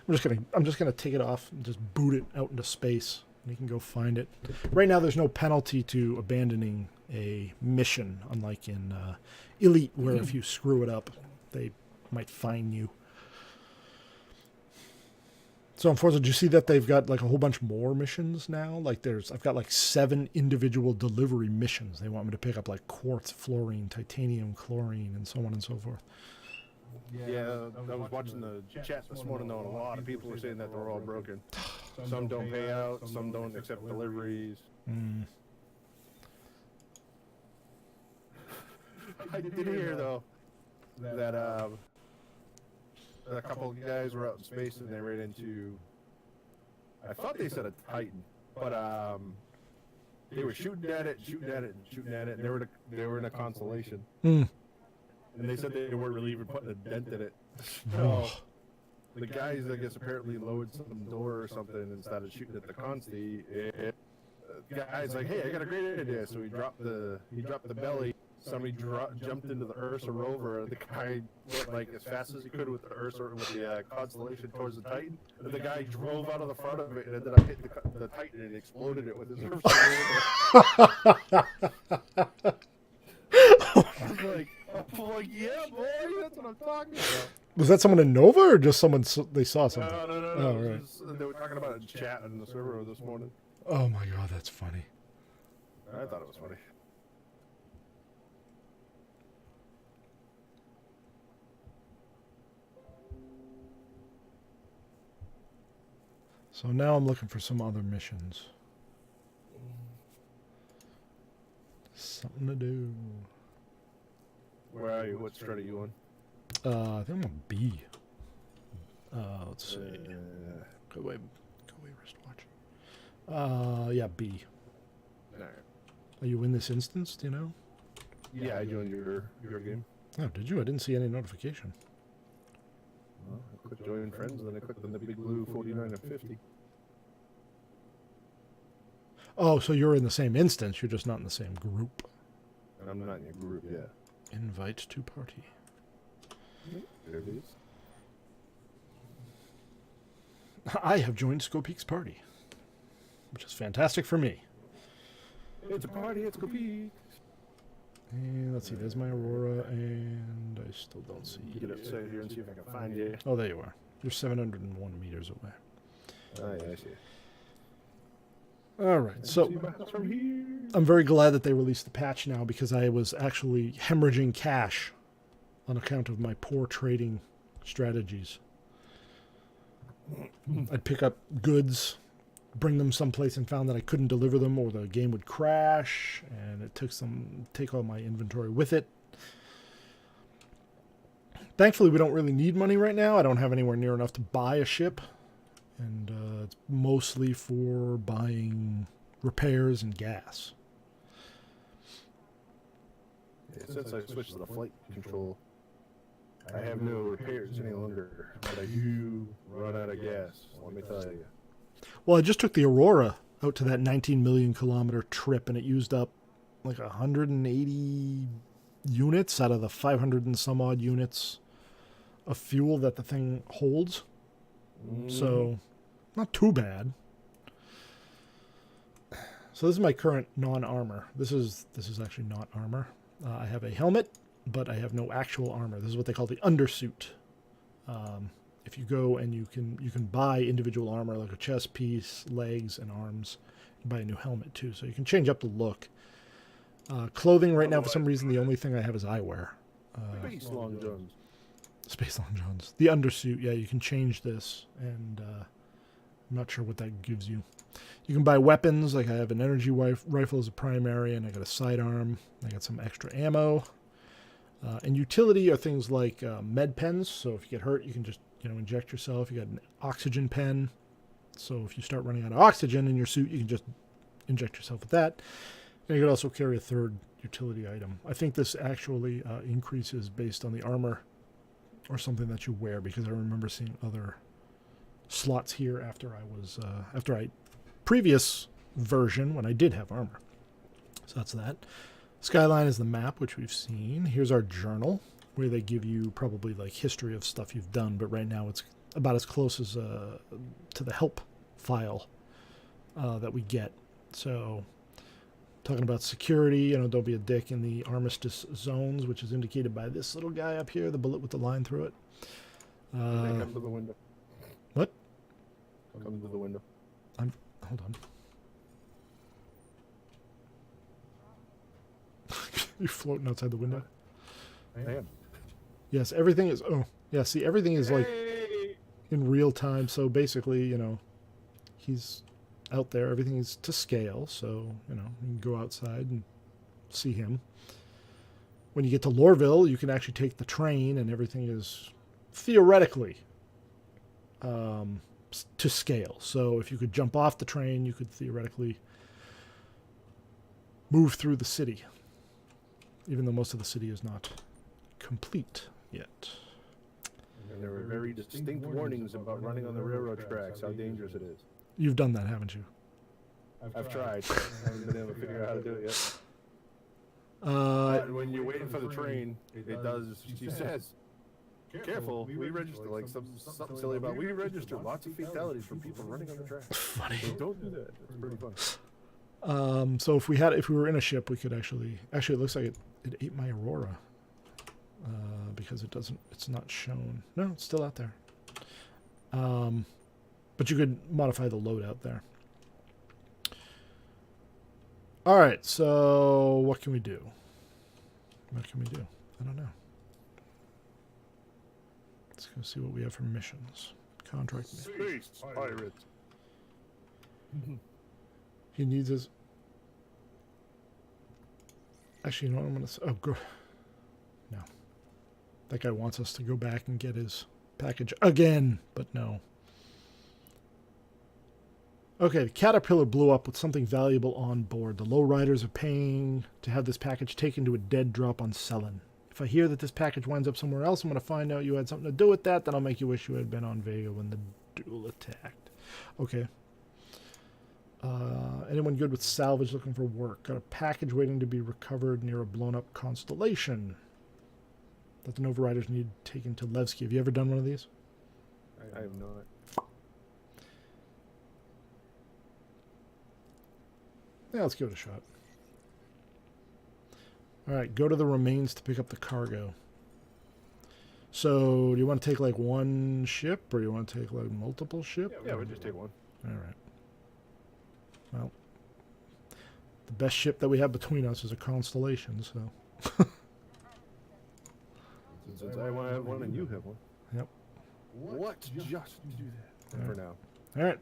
I'm just gonna take it off and just boot it out into space and you can go find it. Right now, there's no penalty to abandoning a mission, unlike in Elite, where if you screw it up, they might fine you. So in Forza, did you see that they've got like a whole bunch more missions now? Like I've got like 7 individual delivery missions. They want me to pick up like quartz, fluorine, titanium, chlorine, and so on and so forth. Yeah, I was watching the chat this morning though, and a lot of people were saying that they're all broken. Some don't pay out, some don't accept deliveries. Mm. I did hear though that a couple of guys were out in space and they ran into, I thought they said a Titan, but they were shooting at it, and they were in a constellation, Mm. and they said they weren't really even putting a dent in it. So Oh. the guys, I guess, apparently lowered some door or something and started shooting at the consti. And the guy's like, "Hey, I got a great idea!" So he dropped the belly. Somebody jumped into the Ursa rover, and the guy went like as fast as he could with the Constellation towards the Titan. And the guy drove out of the front of it and ended up hitting the Titan and exploded it with his Ursa rover. I'm like, yeah, boy, that's what I'm talking about. Was that someone in Nova or just someone they saw something? No. Oh, It was right. just- they were talking about it in chat on the server this morning. Oh my god, that's funny. I thought it was funny. So now I'm looking for some other missions. Something to do. Where are you? What strat are you on? I think I'm on B. Let's see. Go away, wristwatch. Yeah, B. Alright. Are you in this instance? Do you know? Yeah, I joined your game. Oh, did you? I didn't see any notification. Well, I clicked join friends, and then I clicked on the big blue 49 and 50. Oh, so you're in the same instance. You're just not in the same group. And I'm not in your group yet. Invite to party. There it is. I have joined Scopeek's party, which is fantastic for me. It's a party, it's Copeek. And let's see, there's my Aurora, and I still don't see Get upside here and see if I can find you. Oh, there you are. You're 701 meters away. Oh, yeah, I see. All right, so See my house from here. I'm very glad that they released the patch now because I was actually hemorrhaging cash on account of my poor trading strategies. I'd pick up goods, bring them someplace, and found that I couldn't deliver them, or the game would crash, and it took take all my inventory with it. Thankfully, we don't really need money right now. I don't have anywhere near enough to buy a ship, and it's mostly for buying repairs and gas. Yeah, since I switched to the flight control, I have no repairs any longer, but I do run out of gas, let me tell you. Well, I just took the Aurora out to that 19 million kilometer trip, and it used up like 180 units out of the 500 and some odd units of fuel that the thing holds. So, not too bad. So this is my current non-armor. This is actually not armor. I have a helmet, but I have no actual armor. This is what they call the undersuit. If you go and you can buy individual armor like a chest piece, legs, and arms. You can buy a new helmet too, so you can change up the look. Clothing right now, for some reason, the only thing I have is eyewear. Space Long Johns. Space Long Johns. The undersuit, yeah, you can change this, and I'm not sure what that gives you. You can buy weapons, like I have an energy rifle as a primary, and I got a sidearm. I got some extra ammo. And utility are things like med pens, so if you get hurt, you can just inject yourself. You got an oxygen pen, so if you start running out of oxygen in your suit, you can just inject yourself with that. And you can also carry a third utility item. I think this actually increases based on the armor or something that you wear, because I remember seeing other slots here after previous version when I did have armor. So that's that. Skyline is the map, which we've seen. Here's our journal, where they give you probably like history of stuff you've done, but right now it's about as close as to the help file that we get. So, talking about security, you know, don't be a dick in the armistice zones, which is indicated by this little guy up here, the bullet with the line through it. They come to the window. What? Come to the window. Hold on. You're floating outside the window. I am. Yes, everything is. Oh, yeah. See, everything is like Hey! in real time. So basically, you know, he's out there. Everything is to scale. So, you know, you can go outside and see him. When you get to Lorville, you can actually take the train, and everything is theoretically to scale. So if you could jump off the train, you could theoretically move through the city, even though most of the city is not complete yet. And there were very distinct warnings about running on the railroad tracks, how dangerous it is. You've done that, haven't you? I've tried. I haven't been able to figure out how to do it yet. Uh, But when you're waiting for the train, it does. She says, "Careful, we register like something silly about we register lots of fatalities from people running on the track." funny. So don't do that. It's pretty fun. So if we were in a ship, we could actually it looks like it ate my Aurora, because it's not shown. No, it's still out there. But you could modify the load out there. All right, so what can we do? What can we do? I don't know. Let's go see what we have for missions. Contract mission. Space pirates. He needs his. Actually, you know what I'm gonna say? Oh, go. No. That guy wants us to go back and get his package again, but no. Okay, the Caterpillar blew up with something valuable on board. The lowriders are paying to have this package taken to a dead drop on Selen. If I hear that this package winds up somewhere else, I'm going to find out you had something to do with that. Then I'll make you wish you had been on Vega when the duel attacked. Okay. Anyone good with salvage looking for work? Got a package waiting to be recovered near a blown-up constellation that the Nova Riders need taken to Levski. Have you ever done one of these? I have not. Yeah, let's give it a shot. All right, go to the remains to pick up the cargo. So, do you want to take like one ship, or do you want to take like multiple ships? Yeah, we'll just take one. All right. Well, the best ship that we have between us is a Constellation, so. Since I want to have one and you have one. Yep. What? Just do that for now. All right.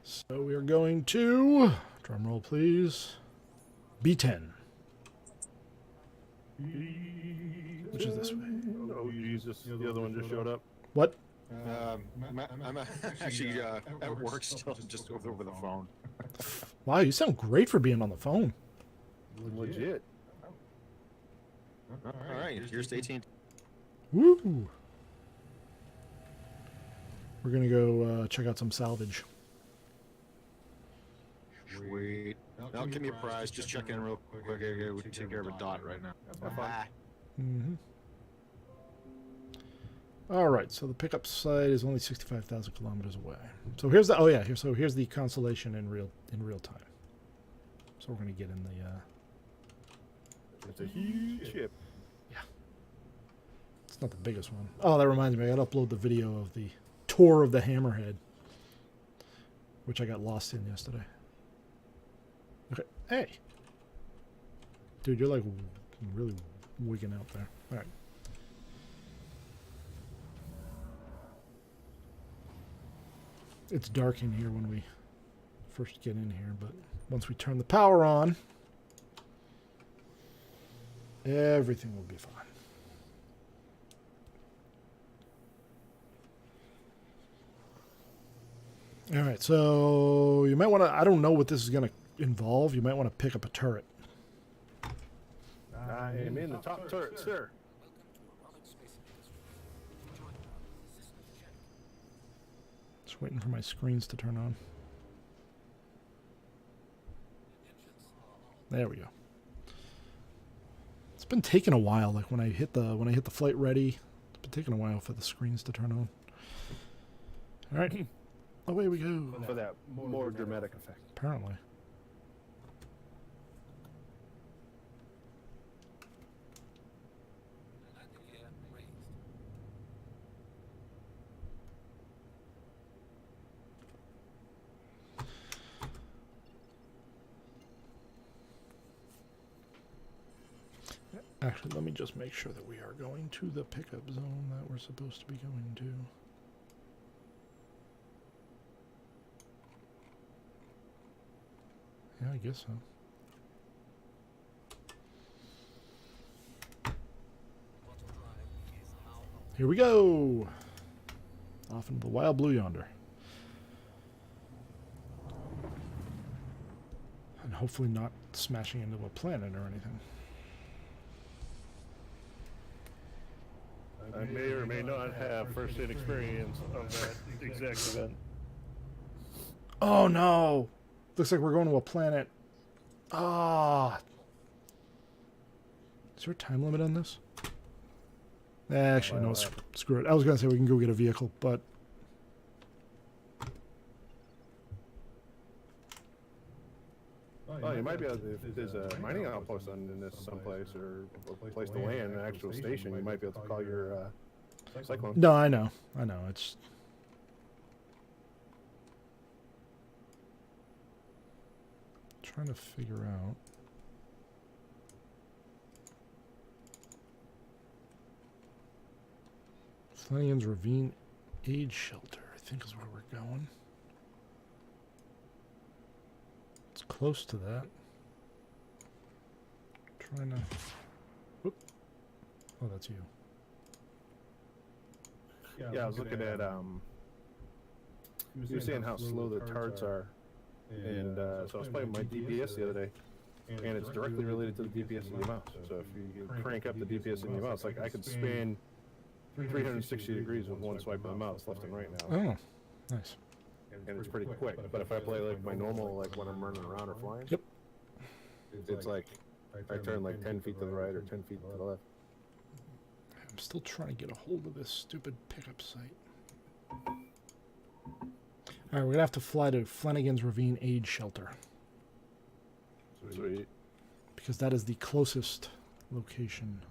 So we are going to, drum roll please, B10. Which is this way. Oh, Jesus. The other one just showed up. What? I'm actually at work still, just over the phone. Wow, you sound great for being on the phone. Legit. All right, here's to 18. Woo! We're going to go check out some salvage. Sweet. Now give me a prize. Just check in real quick. I gotta take care of a dot right now. Bye. Mm-hmm. All right, so the pickup site is only 65,000 kilometers away. So here's the here's the Constellation in real time. So we're gonna get in the. It's a huge ship. Yeah. It's not the biggest one. Oh, that reminds me, I gotta upload the video of the tour of the Hammerhead, which I got lost in yesterday. Okay, hey, dude, you're like really wigging out there. All right. It's dark in here when we first get in here, but once we turn the power on, everything will be fine. All right, so you might want to, I don't know what this is going to involve. You might want to pick up a turret. I am in the top turret, sir. Just waiting for my screens to turn on. There we go. It's been taking a while. Like when I hit the flight ready, it's been taking a while for the screens to turn on. All right. Away we go. for that more dramatic effect. Apparently. Actually, let me just make sure that we are going to the pickup zone that we're supposed to be going to. Yeah, I guess so. Here we go! Off into the wild blue yonder. And hopefully not smashing into a planet or anything. I may or may not have first-hand experience of that exact event. Oh no! Looks like we're going to a planet. Ah! Is there a time limit on this? Actually, no, screw it. I was going to say we can go get a vehicle, but... Oh, you might be able to, if there's a mining outpost in this someplace, or a place to land, an actual station, you might be able to call your Cyclone. No, I know. I know. It's... trying to figure out... Flanagan's Ravine Aid Shelter, I think is where we're going. It's close to that. Trying to... Whoop. Oh, that's you. Yeah, I was looking at, you were saying how slow the tarts are, and so I was playing my DPS the other day, and it's directly related to the DPS of the mouse. So if you crank up the DPS in your mouse, like I could span 360 degrees with one swipe of the mouse left and right now. Oh, nice. And it's pretty quick. But if I play like my normal, like when I'm running around or flying, Yep. it's like I turn like 10 feet to the right or 10 feet to the left. I'm still trying to get a hold of this stupid pickup site. Alright, we're going to have to fly to Flanagan's Ravine Aid Shelter. Sweet. Because that is the closest location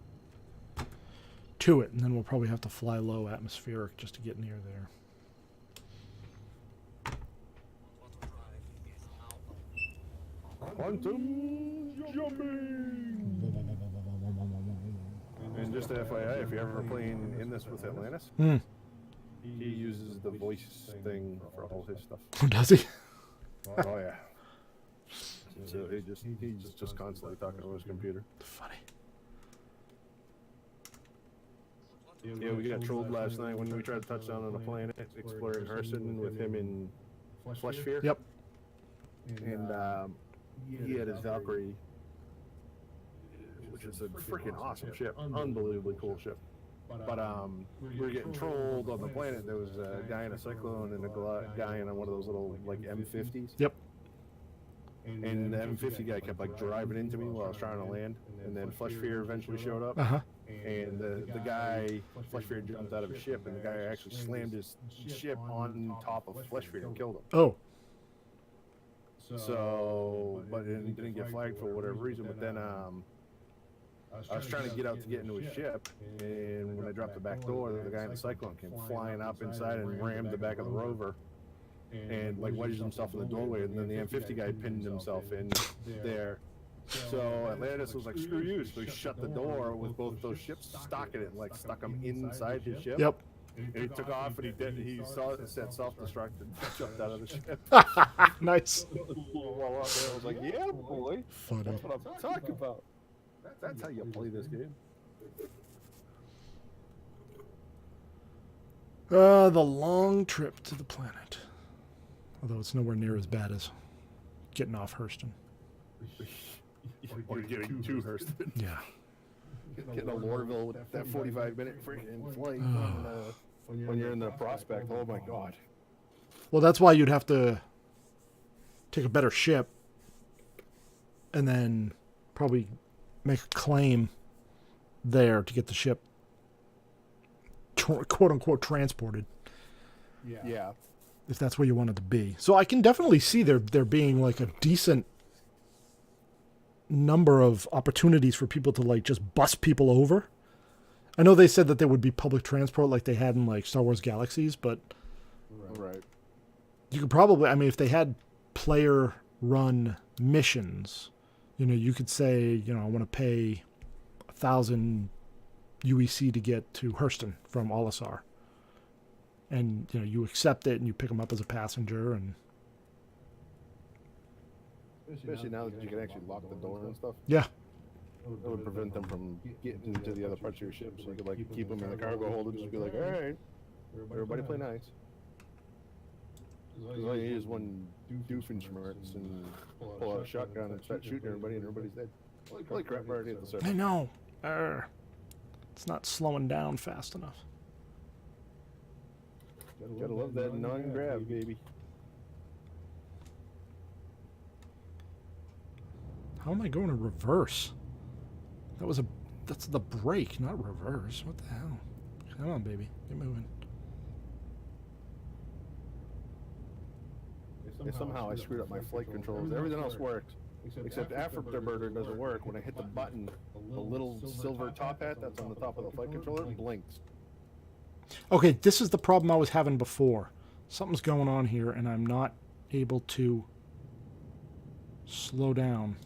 to it. And then we'll probably have to fly low atmospheric just to get near there. Quantum jumping! And just FYI, if you're ever playing in this with Atlantis, Hmm. he uses the voice thing for all his stuff. Does he? Oh yeah. So he's just constantly talking to his computer. Funny. Yeah, we got trolled last night when we tried to touch down on a planet, exploring Hurston with him in Flesh Fear. Yep. And he had his Valkyrie, which is a freaking awesome ship, unbelievably cool ship. But we were getting trolled on the planet. There was a guy in a Cyclone and a guy in one of those little like M50s. Yep. And the M50 guy kept like driving into me while I was trying to land. And then Flesh Fear eventually showed up. Uh-huh. And the guy, Flesh Fear jumped out of his ship, and the guy actually slammed his ship on top of Flesh Fear and killed him. Oh. So, but he didn't get flagged for whatever reason. But then I was trying to get out to get into his ship, and when I dropped the back door, the guy in the Cyclone came flying up inside and rammed the back of the rover, and like wedged himself in the doorway. And then the M50 guy pinned himself in there. So Atlantis was like, "Screw you!" So he shut the door with both those ships stuck in it, and like stuck him inside his ship. Yep. And he took off, and he saw it and said self-destruct and jumped out of the ship. Nice. While out there, I was like, "Yeah, boy, Funny. that's what I'm talking about. That's how you play this game." The long trip to the planet. Although it's nowhere near as bad as getting off Hurston. Or getting to Hurston. Yeah. Getting to Lorville with that 45-minute freaking flight when you're in the Prospect. Oh my god. Well, that's why you'd have to take a better ship and then probably make a claim there to get the ship quote-unquote transported. Yeah. if that's where you want it to be. So I can definitely see there being like a decent number of opportunities for people to like just bus people over. I know they said that there would be public transport like they had in like Star Wars Galaxies, but Right. you could probably, I mean, if they had player run missions, you know, you could say, you know, I want to pay 1,000 UEC to get to Hurston from Olisar. And, you know, you accept it and you pick them up as a passenger, and Especially now that you can actually lock the door and stuff. yeah. That would prevent them from getting into the other parts of your ship. So you could like keep them in the cargo hold and just be like, all right, everybody play nice. 'Cause all you need is one Doofenshmirtz and pull out a shotgun and start shooting everybody, and everybody's dead. Holy crap, we're already at the surface. I know. It's not slowing down fast enough. Gotta love that non-grab, baby. How am I going in reverse? That's the brake, not reverse. What the hell? Come on, baby. Get moving. Yeah, somehow I screwed up my flight controls. Everything else worked. Except Afterburner doesn't work. When I hit the button, the little silver top hat that's on the top of the flight controller blinks. Okay, this is the problem I was having before. Something's going on here, and I'm not able to slow down.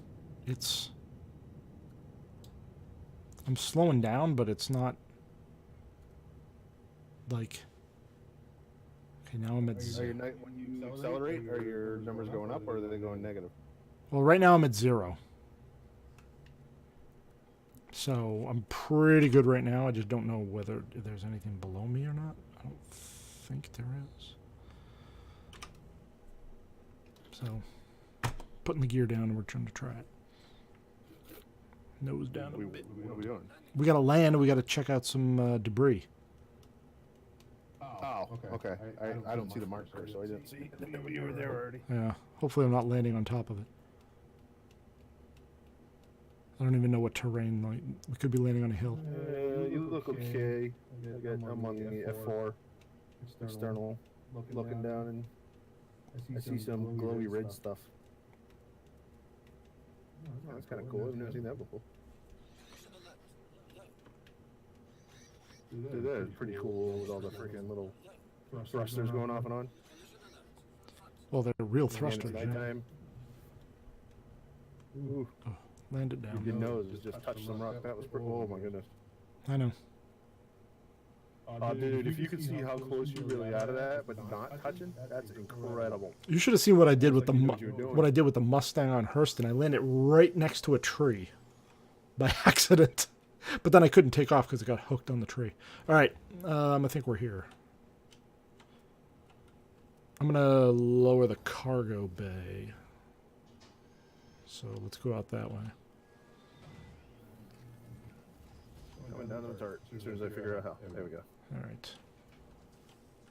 I'm slowing down, but it's not like... Okay, now I'm at... When you accelerate, are your numbers going up or are they going negative? Well, right now I'm at 0. So I'm pretty good right now. I just don't know whether there's anything below me or not. I don't think there is. So, putting the gear down and we're trying to try it. Nose down a bit. What are we doing? We got to land and we got to check out some debris. Oh, okay. I don't see the marker, so I didn't see. I didn't know you were there already. Yeah, hopefully I'm not landing on top of it. I don't even know what terrain, like, we could be landing on a hill. You look okay. I'm on the F4 external, looking down, and I see some glowy red stuff. Oh, that's kind of cool. I've never seen that before. Dude, that is pretty cool with all the freaking little thrusters going off and on. Well, they're real And it's thrusters. Yeah. nighttime. Ooh, Land it down. your nose just touched some rock. That was pretty. Oh my goodness. I know. Dude, if you could see how close you really out of that, but not touching, that's incredible. You should have seen what I did with the Like you knew what you were doing. what I did with the Mustang on Hurston. I landed right next to a tree by accident, but then I couldn't take off because it got hooked on the tree. All right, I think we're here. I'm gonna lower the cargo bay. So let's go out that way. Going down to the turret as soon as I figure out how. There we go. All right.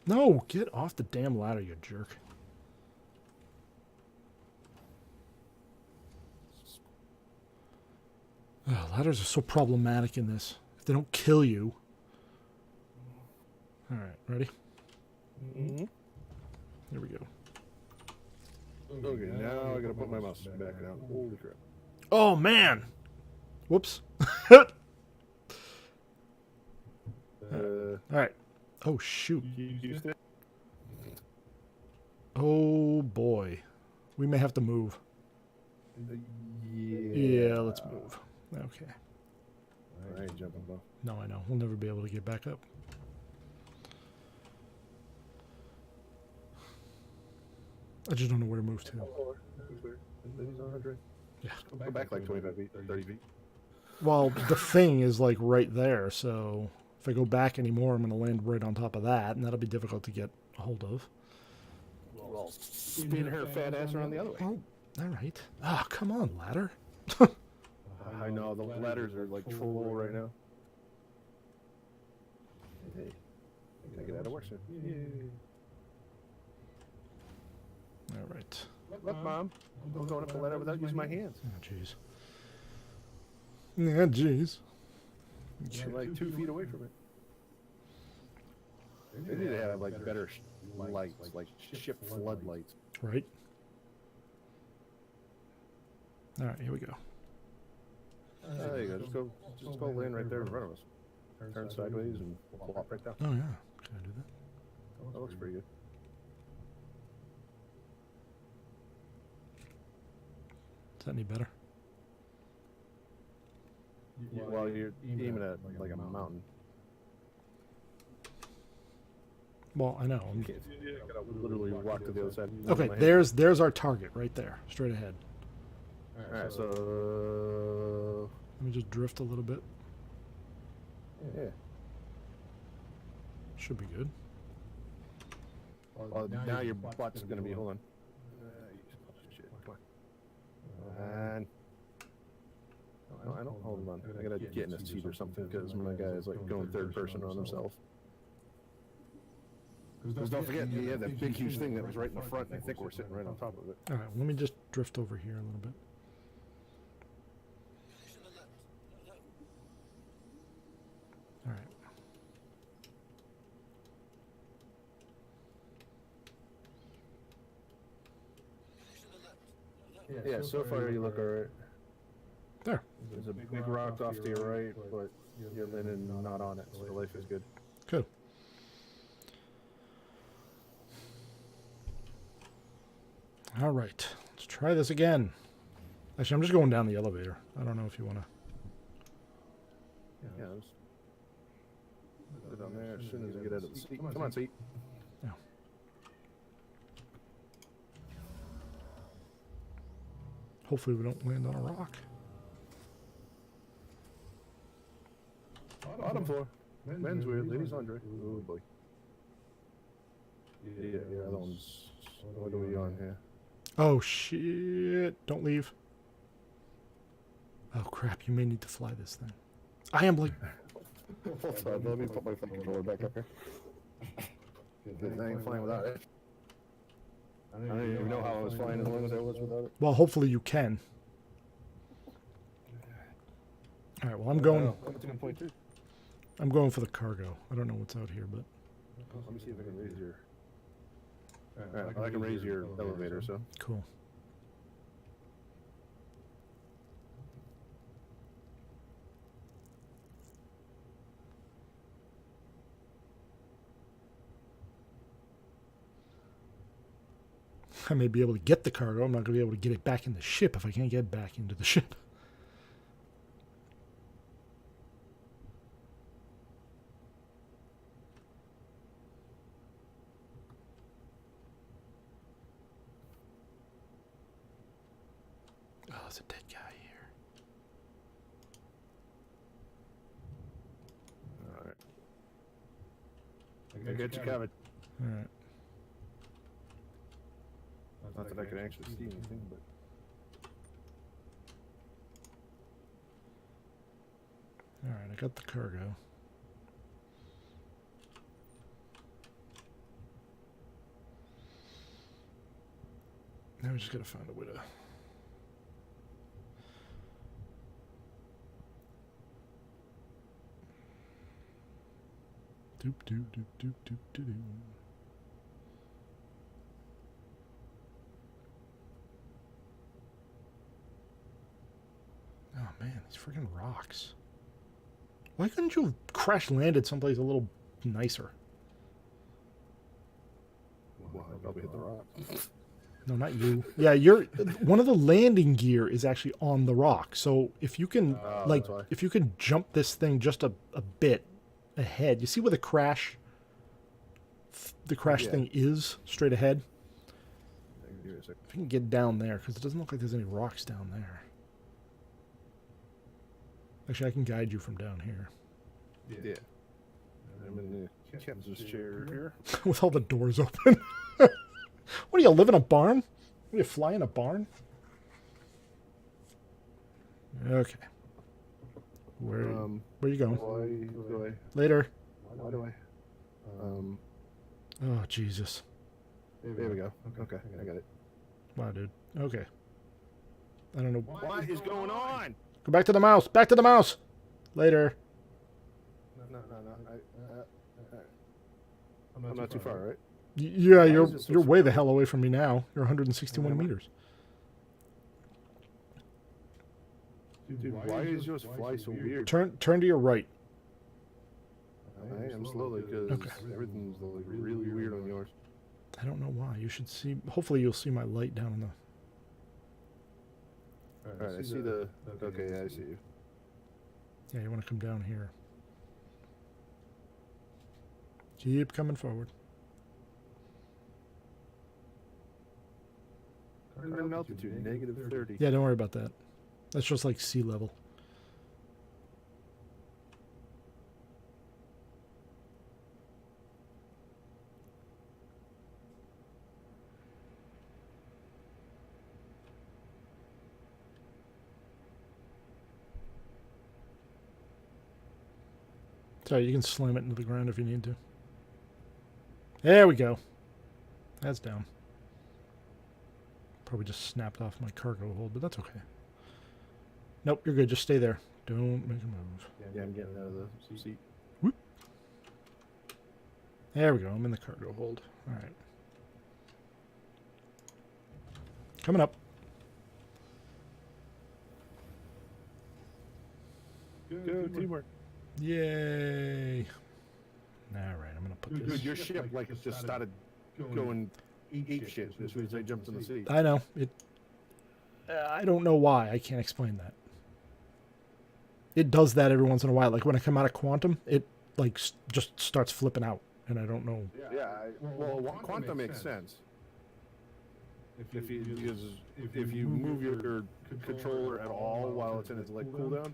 No, get off the damn ladder, you jerk. Oh, ladders are so problematic in this. If they don't kill you. All right, ready? Mm-hmm. Here we go. Okay, now I gotta put my mouse back down. Holy crap. Oh, man. Whoops. All right. Oh, shoot. Oh, boy. We may have to move. Yeah, let's move. Okay. I ain't jumping, bro. No, I know. We'll never be able to get back up. I just don't know where to move to. Yeah. Go back like 25 feet, 30 feet. Well, the thing is like right there, so if I go back anymore, I'm going to land right on top of that, and that'll be difficult to get a hold of. Well, spin her fat ass around the other way. Oh, all right. Ah, come on, ladder. I know, the ladders are like troll right now. Hey, I gotta get out of work soon. All right. Look, Mom, I'm going up the ladder without using my hands. Oh, jeez. Yeah, jeez. I'm like 2 feet away from it. They need to have like better lights, like ship floodlights. Right. All right, here we go. There you go. Just go land right there in front of us. Turn sideways and plop right down. Oh yeah, can I do that? That looks pretty good. Is that any better? While you're aiming at like a mountain. Well, I know. You gotta literally walk to the other side. Okay, there's our target right there, straight ahead. Alright, so Let me just drift a little bit. yeah. Should be good. Now your butt's gonna be. Hold on. Shit, come on. And no, I don't. Hold on. I gotta get in a seat or something because my guy is like going third person on himself. Because don't forget, you had that big huge thing that was right in the front, and I think we're sitting right on top of it. All right, let me just drift over here a little bit. All right. Yeah, so far you look alright. There. There's a big rock off to your right, but you're landing not on it, so the life is good. Good. All right, let's try this again. Actually, I'm just going down the elevator. I don't know if you want to. Yeah, just put it on there as soon as I get out of the seat. Come on, seat. Yeah. Hopefully, we don't land on a rock. Bottom floor. Men's weird, ladies laundry. Oh boy. Yeah, the other one's. What are we on here? Oh shit! Don't leave. Oh crap! You may need to fly this thing. I am like. Hold on, let me put my flight controller back up here. Because I ain't flying without it. I don't even know how I was flying as long as I was without it. Well, hopefully you can. All right. Well, I'm going. That's a good point too. I'm going for the cargo. I don't know what's out here, but Let me see if I can raise your. Alright, I can raise your elevator, so. cool. I may be able to get the cargo. I'm not going to be able to get it back in the ship if I can't get back into the ship. Oh, there's a dead guy here. Alright. I got you covered. All right. Not that I can actually see anything, but. All right. I got the cargo. Now we just got to find a way to. Doop doop doop doop doop doop doop. Oh man, these freaking rocks. Why couldn't you have crash landed someplace a little nicer? Well, I probably hit the rock. No, not you. Yeah, you're one of the landing gear is actually on the rock. So if you can like that's why. if you can jump this thing just a bit ahead, you see where the crash Yeah. thing is straight ahead? Give me a sec. If you can get down there, because it doesn't look like there's any rocks down there. Actually, I can guide you from down here. Yeah. I'm in the captain's chair here. With all the doors open. What do you live in a barn? What, do you fly in a barn? Okay. Where are you going? Why do Later. Why do I? Oh Jesus. There we go. Okay, I got it. Wow, dude. Okay. I don't know. What is going on? Go back to the mouse. Back to the mouse. Later. No. I'm not too far, right? Yeah, is you're it so you're way the small? hell away from me now. You're 161 meters. Dude, why is yours fly so weird? Turn to your right. I am slowly because Okay. everything's like really weird on yours. I don't know why. You should see. Hopefully, you'll see my light down in the. All right, I see the. Okay, yeah, I see you. Yeah, you want to come down here. Keep coming forward. Current altitude -30. Yeah, don't worry about that. That's just like sea level. Sorry, you can slam it into the ground if you need to. There we go. That's down. Probably just snapped off my cargo hold, but that's okay. Nope, you're good. Just stay there. Don't make a move. Yeah, I'm getting out of the seat. There we go. I'm in the cargo hold. All right. Coming up. Go teamwork. Yay. All right, I'm going to put Dude, this. your ship like just started going ape shit as soon as I jumped in the sea. I know. I don't know why. I can't explain that. It does that every once in a while. Like when I come out of quantum, it like just starts flipping out, and I don't know. Yeah, well, quantum makes sense. If you move your controller at all while it's in its like cooldown,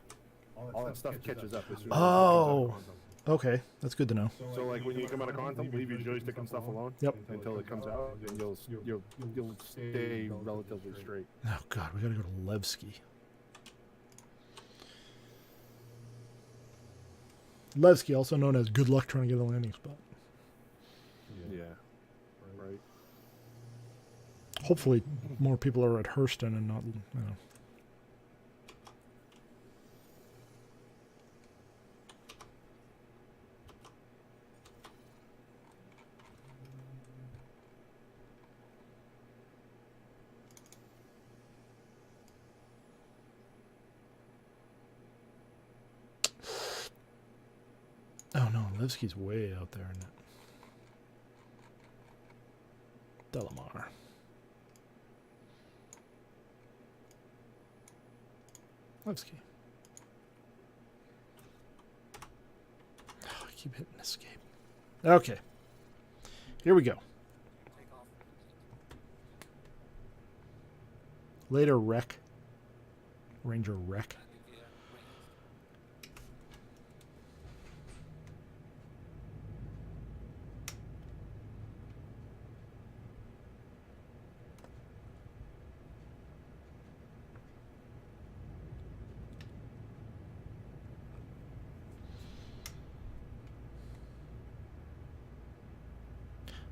all that stuff catches up as soon as it comes out of quantum. Okay, that's good to know. So like when you come out of quantum, leave your joystick and stuff alone. Yep. Until it comes out, and you'll stay relatively straight. Oh God, we gotta go to Levski. Levski, also known as good luck trying to get a landing spot. Yeah. Right. Hopefully, more people are at Hurston and not, you know. Oh no, Levski's way out there in it. Delamar. Levski. Oh, I keep hitting escape. Okay. Here we go. Later, Wreck. Ranger Wreck.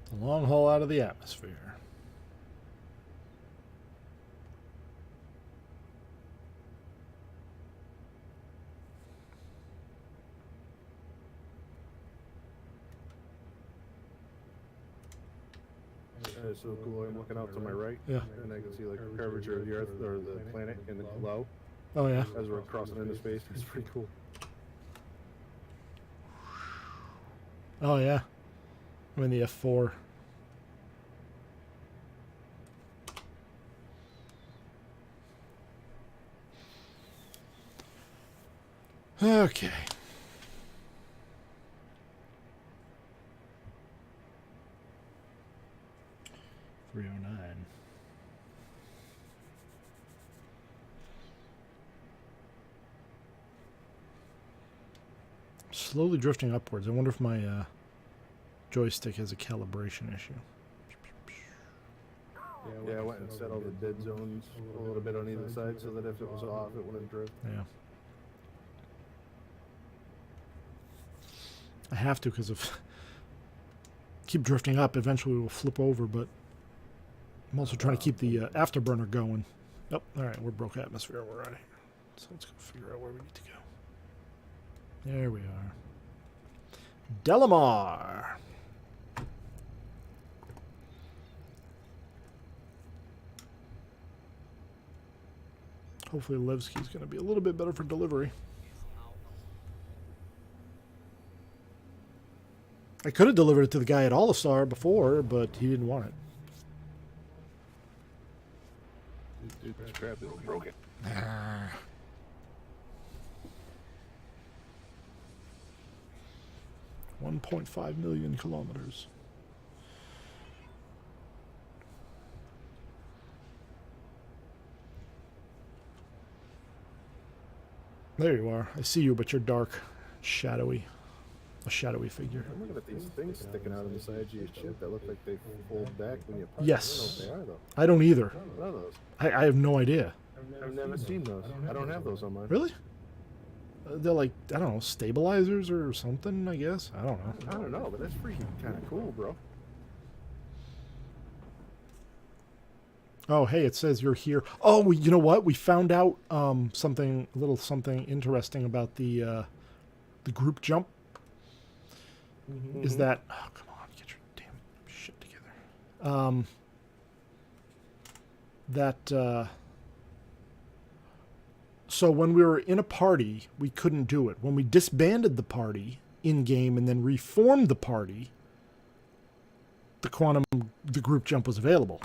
The long haul out of the atmosphere. It's so cool. I'm looking out to my right, Yeah. and I can see like the curvature of the Earth or the planet in the glow Oh, yeah. as we're crossing into space. It's pretty cool. Oh, yeah. I'm in the F4. Okay. $309. Slowly drifting upwards. I wonder if my joystick has a calibration issue. Yeah, I went and set all the dead zones a little bit on either side so that if it was off, it wouldn't drift. Yeah. I have to because if keep drifting up, eventually we'll flip over, but I'm also trying to keep the afterburner going. Oh, all right, we're broke atmosphere already. So let's go figure out where we need to go. There we are. Delamar. Hopefully Levski's going to be a little bit better for delivery. I could have delivered it to the guy at Olisar before, but he didn't want it. Dude, this crap is broken. 1.5 million kilometers. There you are. I see you, but you're dark, shadowy. A shadowy figure. I'm looking at these things sticking out on the side of your ship that look like they fold back when you punch. Yes. I don't know what they are, I don't either. though. What are those? I have no idea. I've never seen those. I don't have those on mine. Really? They're like, I don't know, stabilizers or something, I guess. I don't know. I don't know, but that's freaking kind of cool, bro. Oh, hey, it says you're here. Oh, you know what? We found out something, a little something interesting about the group jump. Is that? Oh, come on, get your damn shit together. So when we were in a party, we couldn't do it. When we disbanded the party in game and then reformed the party, the group jump was available.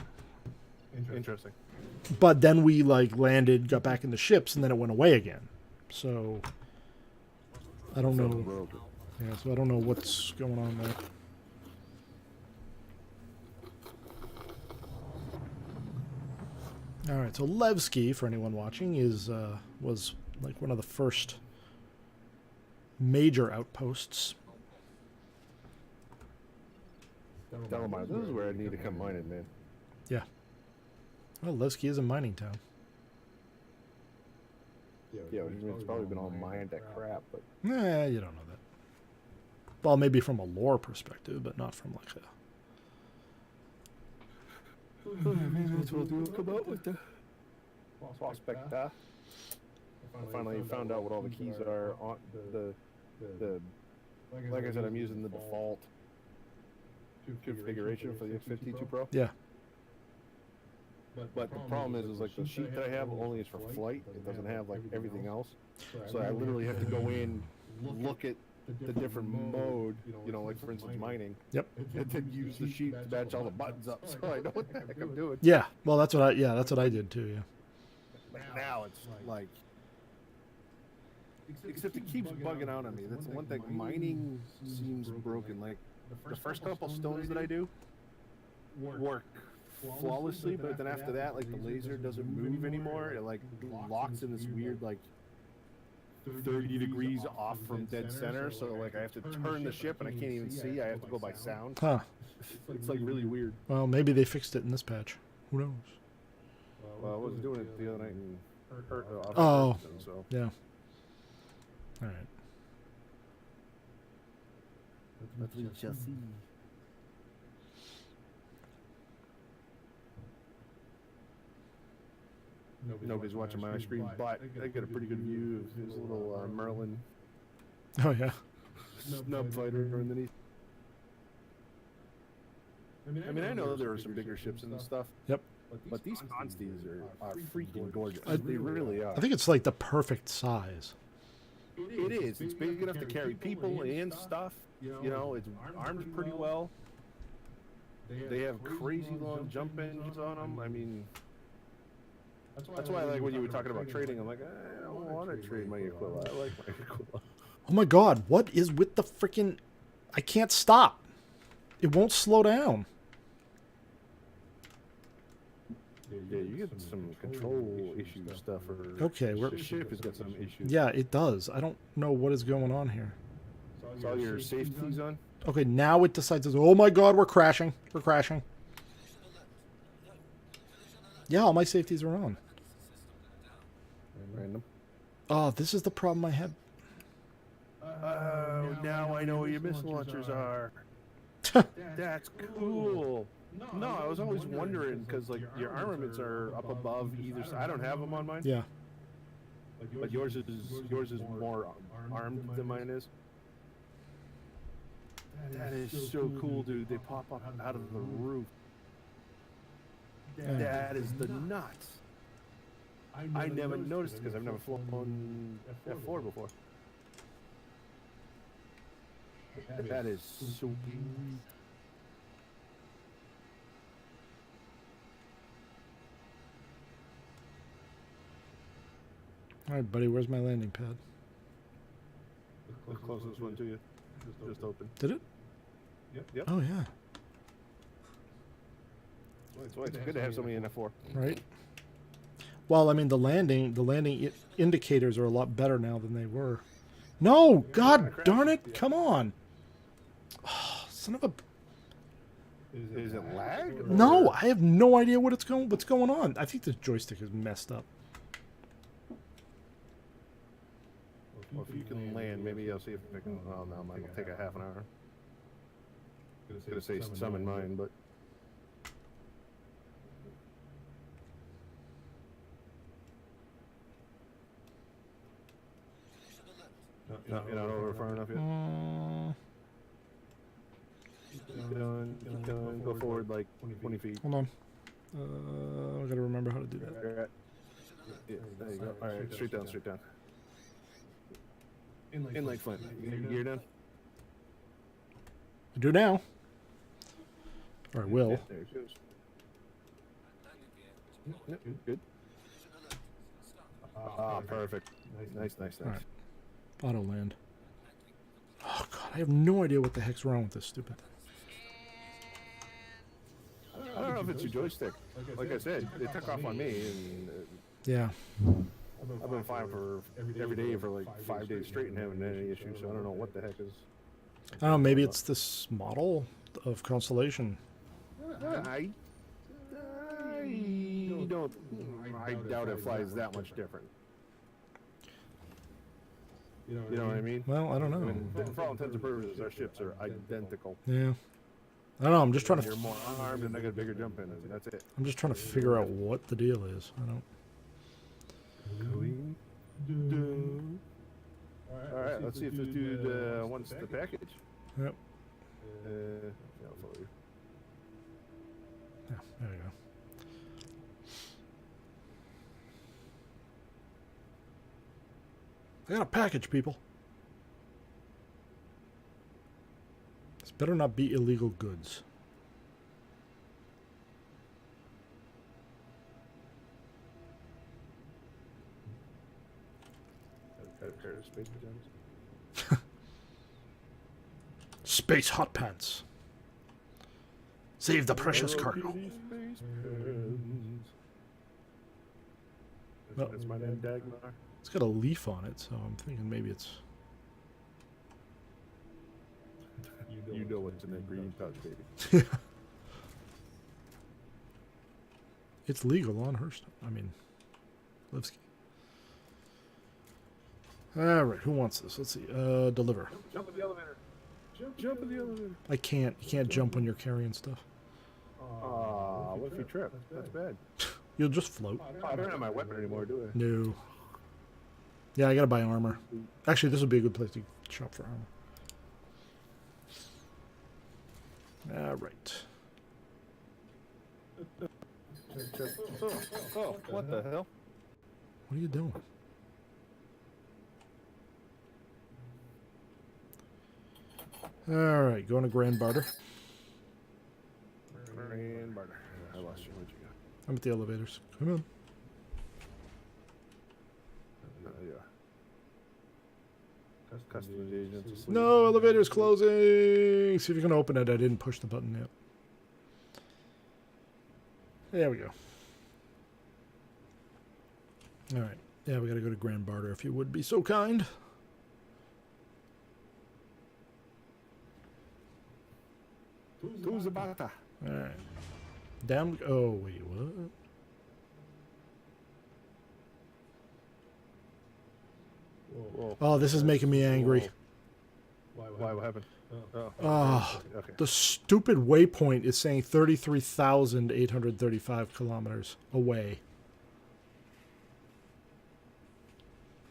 Interesting. But then we like landed, got back in the ships, and then it went away again. So I don't know. Broken. Yeah, so I don't know what's going on there. All right, so Levski, for anyone watching, was like one of the first major outposts. Delamar, this is where I need to come mining, man. Yeah. Well, Levski is a mining town. Yeah, it's probably been all mined to crap, but Nah, you don't know that. Well, maybe from a lore perspective, but not from like a... maybe that's what we'll come out with the prospect. I finally found out what all the keys are on the. Like I said, I'm using the default configuration for the X52 Pro. Yeah. But the problem is like the sheet that I have only is for flight. It doesn't have like everything else. So I literally have to go in, look at the different mode, you know, like for instance mining. Yep. And then use the sheet to match all the buttons up, so I know what the heck I'm doing. Yeah. Well, that's what I did too. Yeah. Like now it's like, except it keeps bugging out on me. That's the one thing. Mining seems broken. Like the first couple stones that I do work flawlessly, but then after that, like the laser doesn't move anymore. It like locks in this weird like 30 degrees off from dead center. So like I have to turn the ship and I can't even see. I have to go by sound. Huh. It's like really weird. Well, maybe they fixed it in this patch. Who knows? Well, I was doing it the other night and hurt. Oh. So Yeah. All right. let's just see. Nobody's watching my screen, but I get a pretty good view of his little Merlin Oh yeah. snub fighter underneath. I mean, I know there are some bigger ships and stuff. Yep. But these Constees are freaking gorgeous. They really are. I think it's like the perfect size. It is. It's big enough to carry people and stuff. You know, it's armed pretty well. They have crazy long jump engines on them. I mean, that's why I like when you were talking about trading. I'm like, I don't want to trade my Aquila. I like my Aquila. Oh my god, what is with the freaking... I can't stop. It won't slow down. Yeah, you get some control issue stuff. Or Okay, we're... the ship has got some issues. Yeah, it does. I don't know what is going on here. Is all your safeties on? Okay, now it decides, oh my god, we're crashing. We're crashing. Yeah, all my safeties are on. Random. Oh, this is the problem I had. Oh, now I know where your missile launchers are. That's cool. No, I was always wondering because like your armaments are up above either side. I don't have them on mine, Yeah. but yours is more armed than mine is. That is so cool, dude. They pop up out of the roof. That is the nuts. I never noticed because I've never flown F4 before. That is so. All right, buddy, where's my landing pad? The closest one to you. Just open. Did it? Yep. Oh, yeah. So it's good to have somebody in F4. Right. Well, I mean, the landing indicators are a lot better now than they were. No, God darn it! Come on. Oh, son of a. Is it lag? or- No, I have no idea what's going on. I think the joystick is messed up. Well, if you can land, maybe I'll see if I can. Oh no, mine will take a half an hour. Gonna say some in mine, but. No, you're not over far enough yet. Keep going, go forward like 20 feet. Hold on. I gotta remember how to do that. You're at- Yeah, there you go. All right, straight down, straight down. In like Flint. You get your gear down? I do now. Or I will. Yeah, there it goes. Yep, good. Ah, perfect. Nice. All right. Auto land. Oh God, I have no idea what the heck's wrong with this stupid thing. I don't know if it's your joystick. Like I said, it took off on me, and Yeah. I've been flying for every day for like 5 days straight and haven't had any issues. So I don't know what the heck is. I don't know. Maybe it's this model of Constellation. I don't. I doubt it flies that much different. You know what I mean? Well, I don't I know. mean, for all intents and purposes, our ships are identical. Yeah. I don't know. I'm just trying You're to. more armed and I got a bigger jump in, and that's it. I'm just trying to figure out what the deal is. I don't. All right, let's see if this dude wants the package. Yep. Yeah, I'll follow you. Yeah. There you go. I got a package, people. This better not be illegal goods. Got a pair of space pajamas. Space hot pants. Save the precious cargo. Well- That's my name, Dagmar. It's got a leaf on it, so I'm thinking maybe it's. You know what's in that green pouch, baby. It's legal on her stuff. I mean, Levski. All right, who wants this? Let's see. Deliver. Jump in the elevator. Jump in the elevator. I can't. You can't jump when you're carrying stuff. Aw, what if you trip? That's bad. You'll just float. Oh, I don't have my weapon anymore, do I? No. Yeah, I gotta buy armor. Actually, this would be a good place to shop for armor. All right. Oh, what the hell? What are you doing? All right, going to Grand Barter. Grand barter. I lost you. Where'd you go? I'm at the elevators. Come on. Yeah. Customs agents asleep. No, elevator's closing. See if you can open it. I didn't push the button yet. There we go. All right. Yeah, we got to go to Grand Barter if you would be so kind. Who's the bata? All right. Down. Oh, wait, what? Whoa. Oh, this is making me angry. Why? What happened? Oh. Ah. Okay. The stupid waypoint is saying 33,835 kilometers away.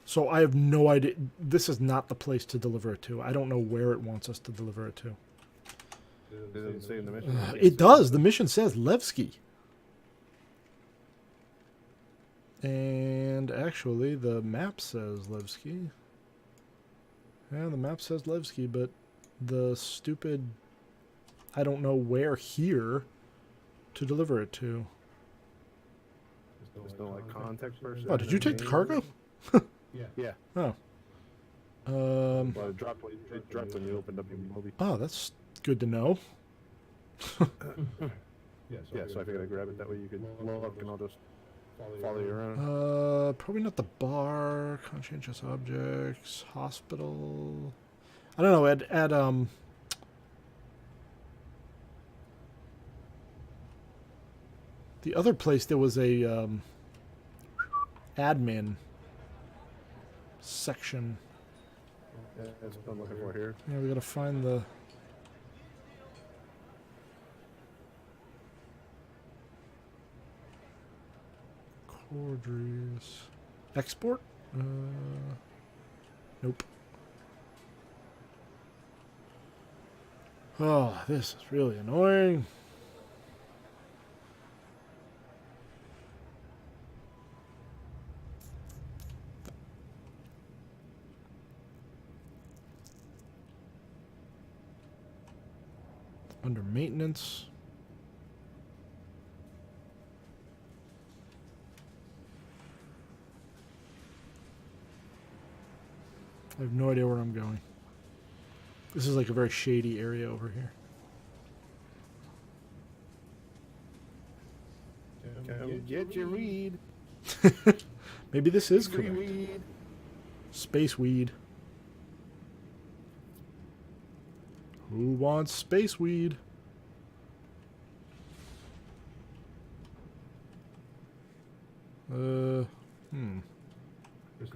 So I have no idea. This is not the place to deliver it to. I don't know where it wants us to deliver it to. It doesn't say in the mission. It does. The mission says Levski. And actually, the map says Levski. Yeah, the map says Levski, but the stupid... I don't know where here to deliver it to. There's no like context person. Oh, did you take the cargo? Yeah. Oh. Well, it dropped when you opened up your movie. Oh, that's good to know. Yeah, so I figured I'd grab it that way you could look and I'll just follow you around. Probably not the bar. Conscientious objects. Hospital. I don't know. At the other place there was a admin section. Yeah, that's what I'm looking for here. Yeah, we gotta find the. Cordries. Export? Nope. Oh, this is really annoying. Under maintenance. I have no idea where I'm going. This is like a very shady area over here. Come get your weed. Maybe this is Free correct. weed. Space weed. Who wants space weed?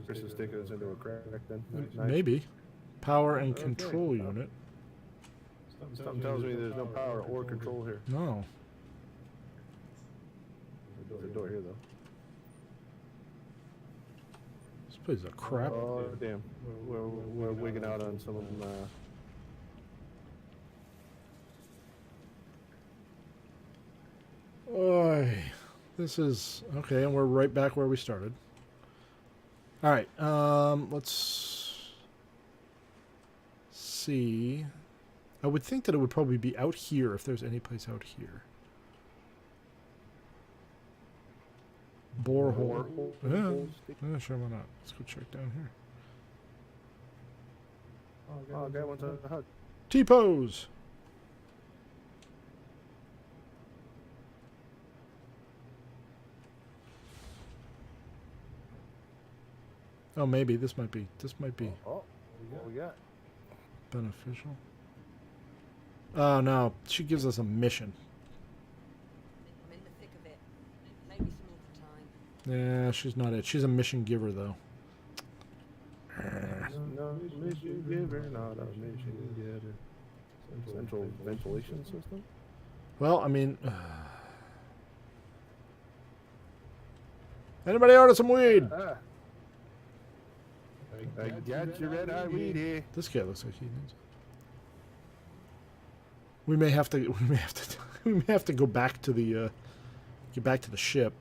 Chris is taking us into a crack then. Nice. Maybe. Power and Okay. control unit. Something tells me there's no power or control here. No. There's a door here though. This place is a crap. Oh damn. We're wigging out on some of them. Oy. This is okay, and we're right back where we started. All right, let's see. I would think that it would probably be out here if there's any place out here. Borehole. Yeah, sure, why not? Let's go check down here. Oh, guy wants a hug. T-pose. Oh, maybe this might be Oh, what we got? beneficial. Oh no, she gives us a mission. I'm in the thick of it. Maybe some other time. Yeah, she's not it. She's a mission giver though. No mission giver, not a mission getter. Central ventilation system? Well, I mean, anybody order some weed? Ah. I got your red eye weed here. This guy looks like he needs it. We may have to. We may have to. We may have to go back to the. Get back to the ship.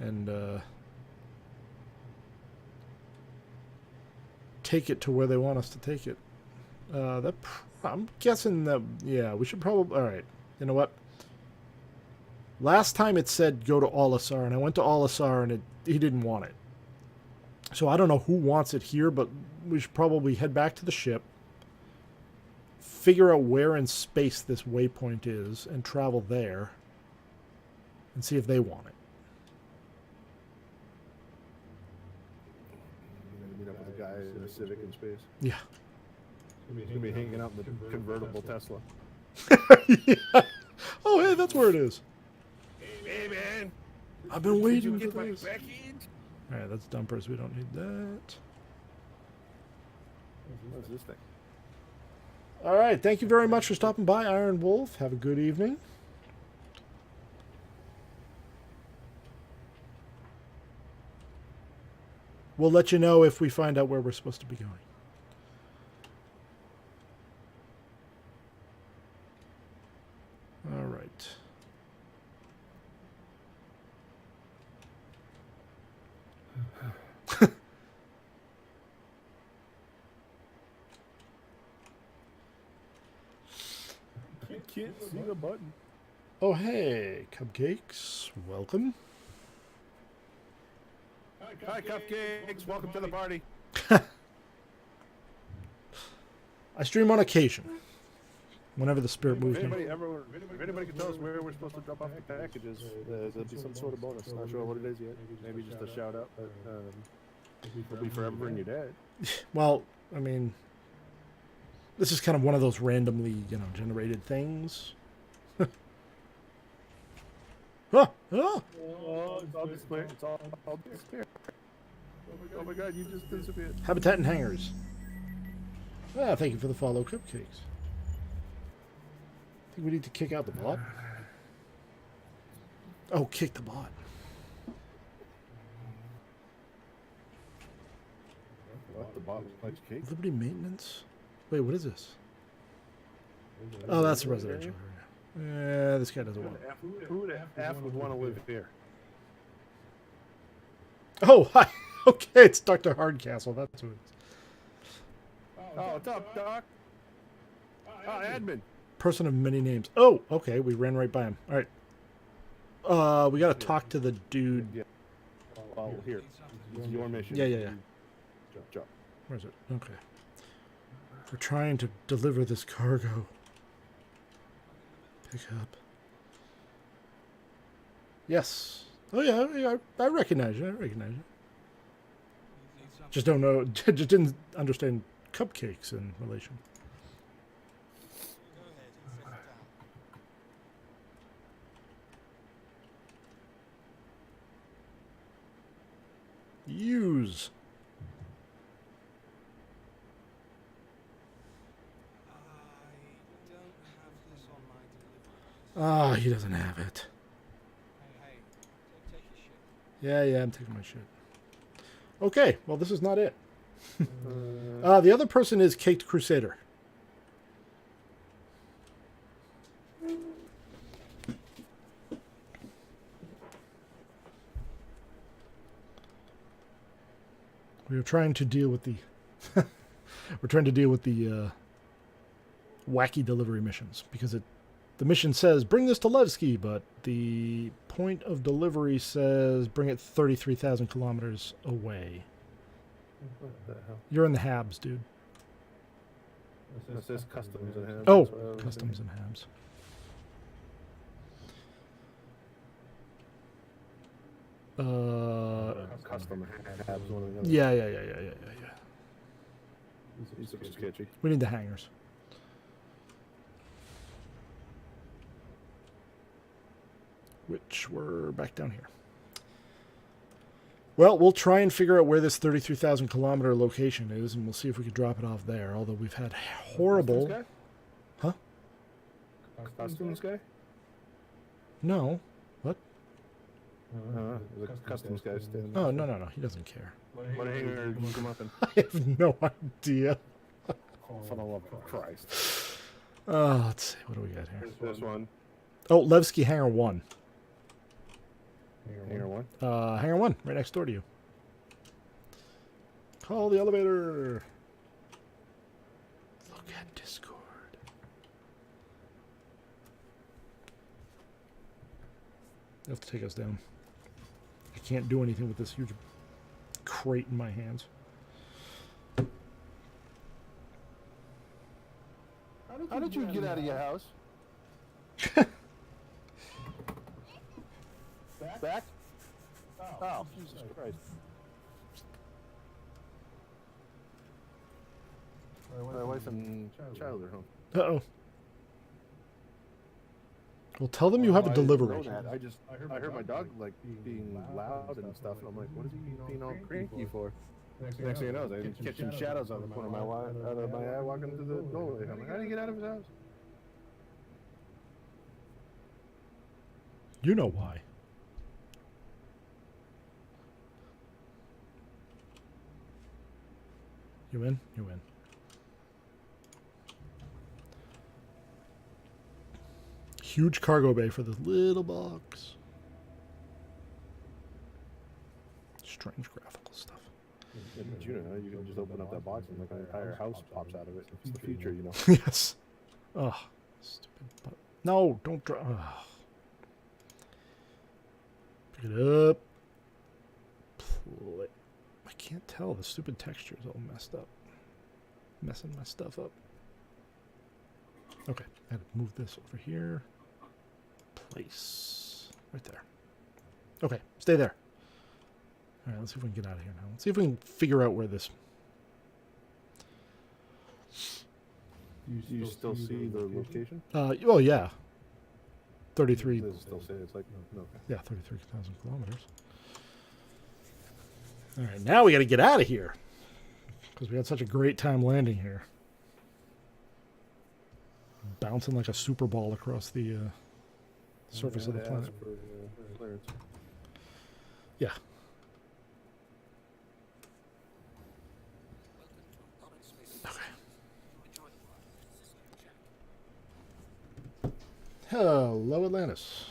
And take it to where they want us to take it. I'm guessing that. Yeah, we should probably. All right. You know what? Last time it said go to Olisar, and I went to Olisar, and he didn't want it. So I don't know who wants it here, but we should probably head back to the ship, figure out where in space this waypoint is, and travel there, and see if they want it. Meet up with a guy in a Civic in space. Yeah. He's gonna be hanging out in the convertible Tesla. Yeah. Oh, hey, that's where it is. Hey man, I've been did you waiting get for my this. package? All right, that's dumpers. We don't need that. What's this thing? All right. Thank you very much for stopping by, Iron Wolf. Have a good evening. We'll let you know if we find out where we're supposed to be going. All right. Can't see the button. Oh, hey, Cupcakes. Welcome. Hi, Cupcakes. Welcome to the party. I stream on occasion. Whenever the spirit moves If me. anybody can tell us where we're supposed to drop off the packages, there'll be some sort of bonus. Not sure what it is yet. Maybe just a shout out, but we'll be forever bring your dad. Well, I mean, this is kind of one of those randomly, generated things. Ah, ah. Oh, it's all disappeared. It's all disappeared. Oh my god, you just disappeared. Habitat and hangers. Ah, thank you for the follow, Cupcakes. I think we need to kick out the bot. Oh, kick the bot. What, the bottom likes cake? Liberty maintenance? Wait, what is this? Oh, that's a residential area. This guy doesn't want it. Who the F would want to live here? Oh, hi. Okay, it's Dr. Hardcastle. That's who it is. Oh, what's up, Doc? Oh, admin. Person of many names. Oh, okay. We ran right by him. All right. We got to talk to the dude. Yeah. Oh, here. It's your mission. Yeah. Jump. Where is it? Okay. We're trying to deliver this cargo. Pick up. Yes. Oh, yeah. I recognize you. Just don't know. Just didn't understand cupcakes in relation. Go ahead and set it down. Use. I don't have this on my delivery. Ah, he doesn't have it. Hey, take your shit. Yeah, I'm taking my shit. Okay, well, this is not it. The other person is Caked Crusader. We are trying to deal with the wacky delivery missions because the mission says bring this to Levski, but the point of delivery says bring it 33,000 kilometers away. What the hell? You're in the Habs, dude. It says customs and habs. Oh, That's what I was customs and Habs. thinking. Custom habs, one or the other. Yeah. These look sketchy. We need the hangars. Which were back down here. Well, we'll try and figure out where this 33,000 kilometer location is, and we'll see if we can drop it off there. Although we've had horrible. Customs Huh? guy? Customs guy? No. What? The customs guy standing. Oh, no. He doesn't care. What a hanger you come up in. I have no idea. For the love of Christ. Let's see. What do we got here? This one. Oh, Levski Hangar 1. Hanger one. Hangar 1, right next door to you. Call the elevator. Look at Discord. You have to take us down. I can't do anything with this huge crate in my hands. How did you get out of your house? Back? Oh, Jesus Christ. My wife and child are home. Uh-oh. Well, tell them you have a I didn't delivery. know that. I heard my dog like being loud and stuff, and I'm like, what is he being all cranky for? Next thing I know, I'm catching shadows on the corner of my eye walking through the doorway. I'm like, how did he get out of his house? You know why. You in? You in. Huge cargo bay for this little box. Strange graphical stuff. But you know, you can just open up that box and like an entire house pops out of it. It's the future, you know. Yes. Oh, stupid. No, don't drop. Pick it up. I can't tell. The stupid texture is all messed up. Messing my stuff up. Okay, I had to move this over here. Place. Right there. Okay, stay there. All right, let's see if we can get out of here now. Let's see if we can figure out where this... You still see the location? Oh, yeah. 33... Does it still say it's like, no, okay. Yeah, 33,000 kilometers. All right, now we got to get out of here. Because we had such a great time landing here. Bouncing like a super ball across the surface of the Ask planet. for clearance. Yeah. Okay. Hello, Atlantis.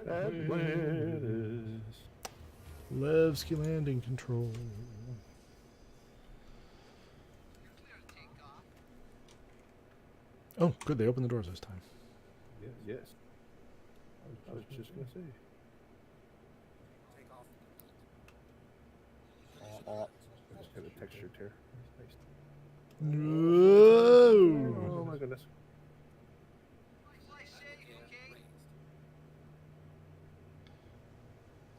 Atlantis. Levski landing control. Oh, good. They opened the doors this time. Yes. I was just gonna say. I just got a texture tear. Nice. No. Oh my goodness.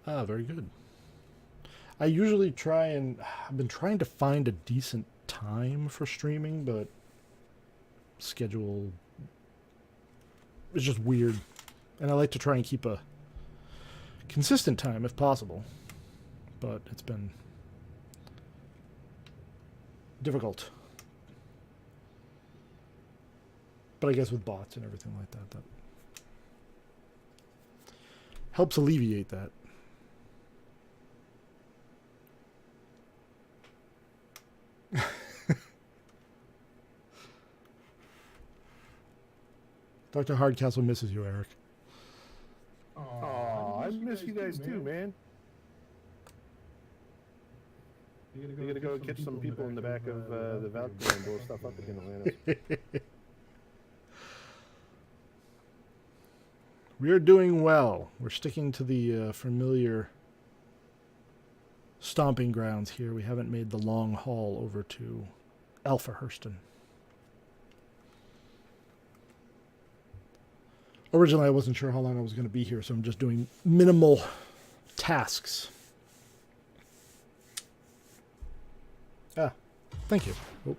Ah, very good. I usually try and... I've been trying to find a decent time for streaming, but schedule is just weird. And I like to try and keep a consistent time if possible. But it's been difficult. But I guess with bots and everything like that, that helps alleviate that. Dr. Hardcastle misses you, Eric. Oh, I miss you guys too, man. You gotta go catch some people in the back of the Valkyrie and blow stuff up again, Atlantis. We are doing well. We're sticking to the familiar stomping grounds here. We haven't made the long haul over to Alpha Hurston. Originally, I wasn't sure how long I was going to be here, so I'm just doing minimal tasks. Ah, thank you. Oh.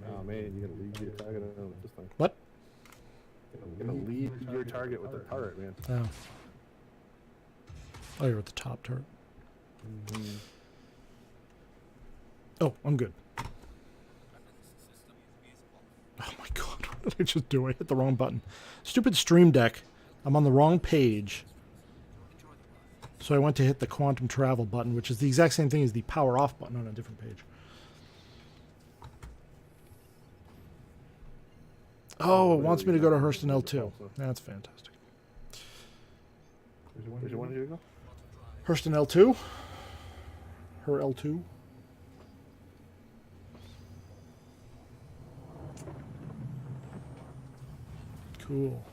Oh man, you gotta lead your target on this thing. What? You're gonna lead your target with the turret, man. Oh. Oh, you're at the top turret. Mm-hmm. Oh, I'm good. Oh my god, what did I just do? I hit the wrong button. Stupid Stream Deck. I'm on the wrong page. So I went to hit the quantum travel button, which is the exact same thing as the power off button on a different page. Oh, it wants me to go to Hurston L2. That's fantastic. Where'd you want you to go? Hurston L2? Her L2? Cool.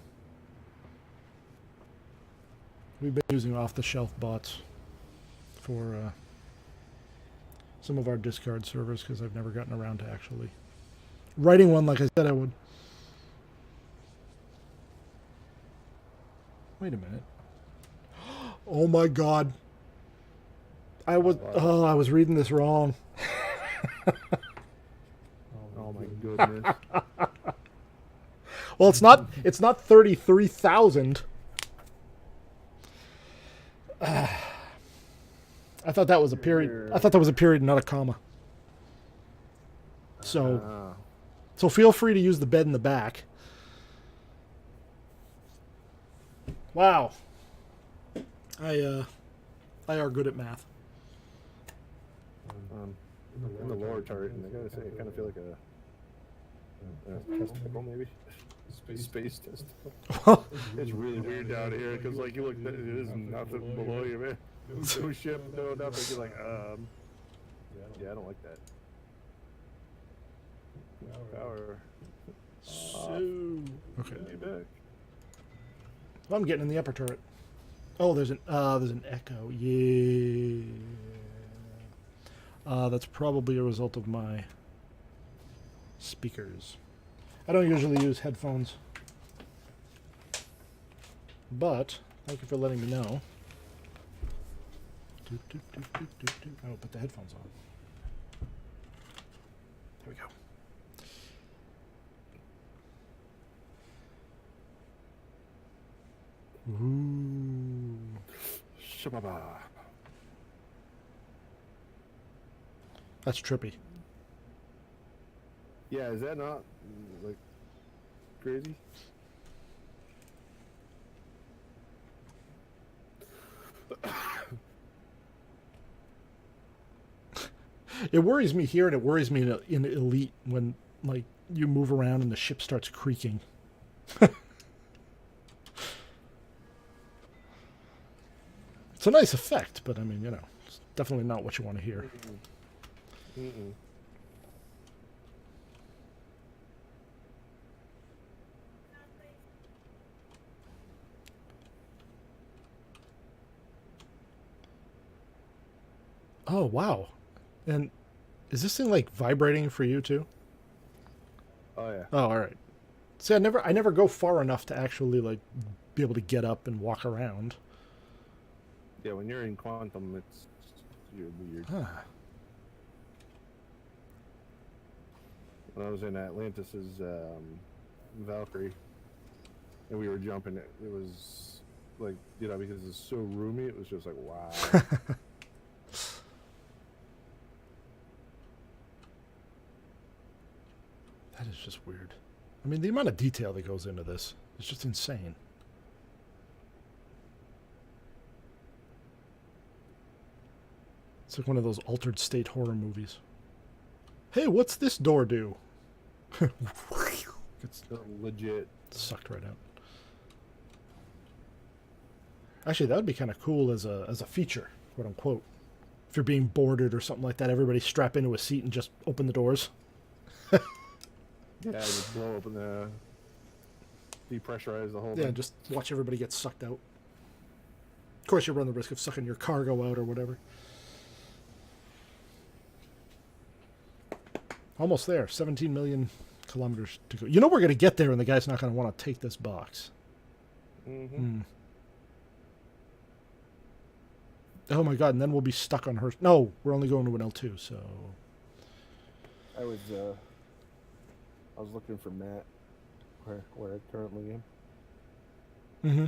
We've been using off-the-shelf bots for some of our discard servers because I've never gotten around to actually writing one like I said I would. Wait a minute. Oh my god. I was reading this wrong. Oh my goodness. Well, it's not 33,000. I thought that was a period. I thought that was a period, not a comma. So feel free to use the bed in the back. Wow. I are good at math. In the lower turret, and I gotta say, I kind of feel like a testicle, maybe. Space test. Well, It's really weird down here because, like, you look, there's nothing below you, man. No ship, no nothing. You're like, yeah, I don't like that. Power. so okay. You back. Well, I'm getting in the upper turret. Oh, there's an echo. Yeah. That's probably a result of my speakers. I don't usually use headphones, but thank you for letting me know. I will put the headphones on. There we go. Ooh. Shababa. That's trippy. Yeah, is that not like crazy? It worries me here, and it worries me in Elite when, like, you move around and the ship starts creaking. It's a nice effect, but I mean, you know, it's definitely not what you want to hear. Mm-mm. Oh, wow. And is this thing, like, vibrating for you, too? Oh yeah. Oh, all right. See, I never go far enough to actually, like, be able to get up and walk around. Yeah, when you're in quantum, you're weird. Huh. When I was in Atlantis's Valkyrie, and we were jumping, it was like, you know, because it's so roomy, it was just like, wow. That is just weird. I mean, the amount of detail that goes into this is just insane. It's like one of those altered state horror movies. Hey, what's this door do? Gets Legit. sucked right out. Actually, that would be kind of cool as a feature, quote unquote. If you're being boarded or something like that, everybody strap into a seat and just open the doors. Yeah, just blow open the depressurize the whole Yeah, thing. just watch everybody get sucked out. Of course, you run the risk of sucking your cargo out or whatever. Almost there. 17 million kilometers to go. You know we're going to get there and the guy's not going to want to take this box. Mm-hmm. Oh my god, and then we'll be stuck on her. No, we're only going to an L2, so... I was looking for Matt where I currently am. Mm-hmm.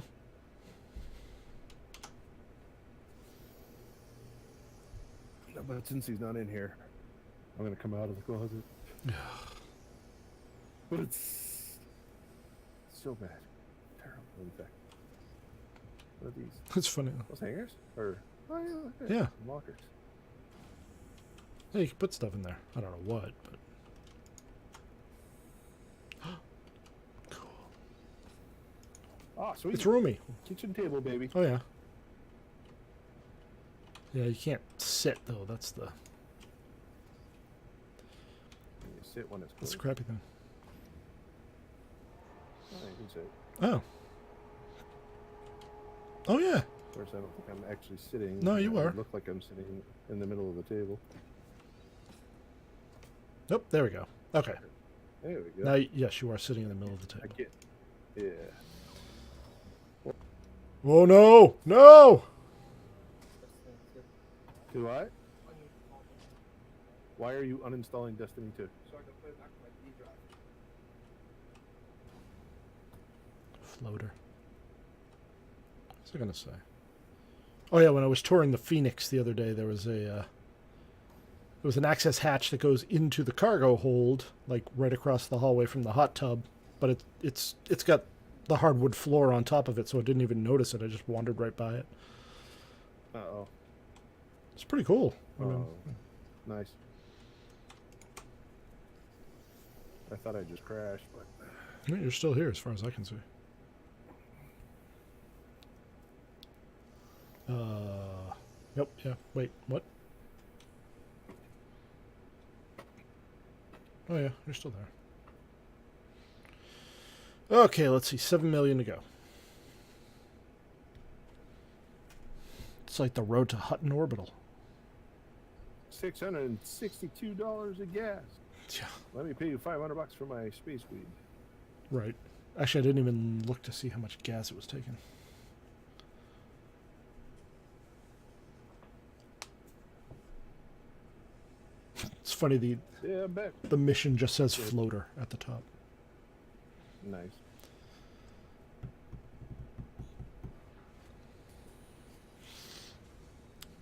No, but since he's not in here, I'm gonna come out of the closet. But it's so bad. Terrible, in fact. What are these? It's funny. Those hangers? Or oh yeah, look there. Yeah. Lockers. Yeah, you can put stuff in there. I don't know what, but... Cool. Ah, sweet. It's roomy. Kitchen table, baby. Oh, yeah. Yeah, you can't sit, though. That's the... You sit when it's That's the closed. crappy thing. Oh, you can sit. Oh. Oh, yeah. Of course, I don't think I'm actually sitting. No, you I are. look like I'm sitting in the middle of the table. Nope, there we go. Okay. There we go. Now, yes, you are sitting in the middle of the I table. get. Yeah. Oh, no! No! Do I? Why are you uninstalling Destiny 2? So I can put it back on my D drive. Floater. What's I going to say? Oh, yeah, when I was touring the Phoenix the other day, there was an access hatch that goes into the cargo hold, like right across the hallway from the hot tub, but it's got the hardwood floor on top of it, so I didn't even notice it. I just wandered right by it. Uh-oh. It's pretty cool. I mean, Nice. I thought I just crashed, but Yeah, you're still here as far as I can see. Yep, yeah. Wait, what? Oh yeah, you're still there. Okay, let's see. 7 million to go. It's like the road to Hutton Orbital. $662 a gas. Yeah. Let me pay you $500 for my space weed. Right. Actually, I didn't even look to see how much gas it was taking. It's funny, Yeah, I bet. the mission just says floater at the top. Nice.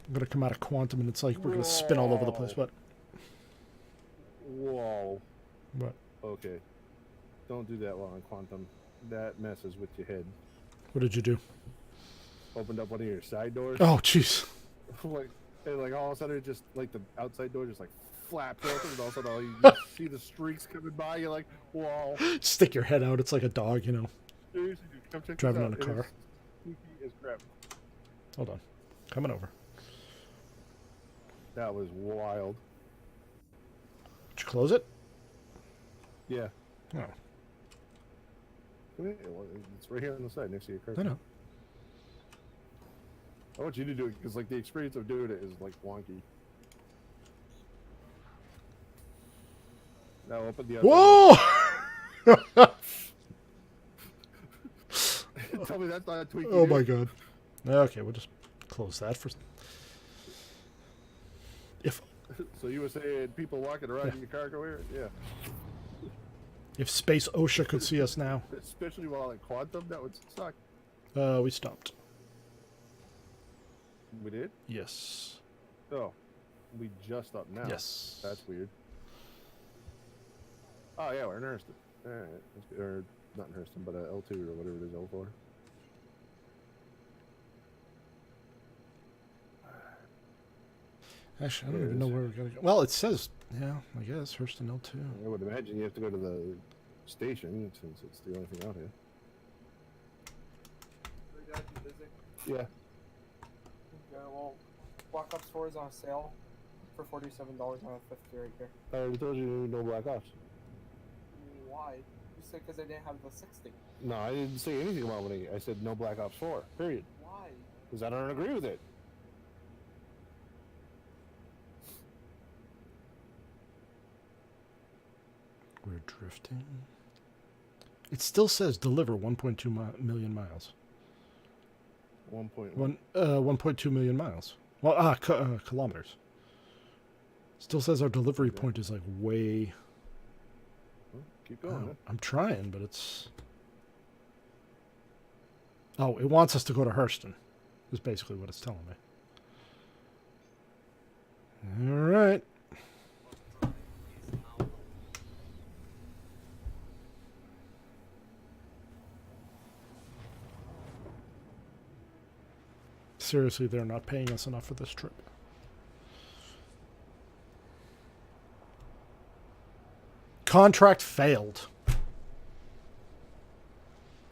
I'm gonna come out of quantum and it's like we're gonna spin all over the place. But Whoa. what? Okay. Don't do that while on quantum. That messes with your head. What did you do? Opened up one of your side doors. Oh, jeez. like, and like all of a sudden, it just like the outside door just like flaps open, and all of a sudden, all you just see the streaks coming by. You're like, whoa. Stick your head out. It's like a dog, you know, Seriously, dude, come check this driving out. on a It is car. Sneaky as crap. Hold on. Coming over. That was wild. Did you close it? Yeah. Oh, Come here. Well, it's right here on the side next to your car. I know. I want you to do it because like the experience of doing it is like wonky. Now open the other. Whoa! Tell me that's not a tweaky. Oh dude. my god. Okay, we'll just close that for. So you were saying people walking around Yeah. in your cargo area? Yeah. If Space OSHA could see us now. Especially while in quantum, that would suck. We stopped. We did? Yes. Oh. We just up now. Yes. That's weird. Oh yeah, we're in Hurston. Alright. Or not in Hurston, but L2 or whatever it is, L4. Actually, I don't There it even know is. where we're gonna go. Well, it says, yeah, I guess Hurston L2. I would imagine you have to go to the station since it's the only thing out here. Yeah. Yeah, well, Black Ops 4 is on sale for $47 on a 50 right here. I already told you no Black Ops. Why? You said because I didn't have the 60. No, I didn't say anything about winning. I said no Black Ops 4. Period. Why? Because I don't agree with it. We're drifting. It still says deliver 1.2 million miles. 1.1. 1.2 million miles. Well, kilometers. Still says our delivery point is like way. Keep going. man. I'm trying, but it's. Oh, it wants us to go to Hurston. Is basically what it's telling me. All right. Seriously, they're not paying us enough for this trip. Contract failed.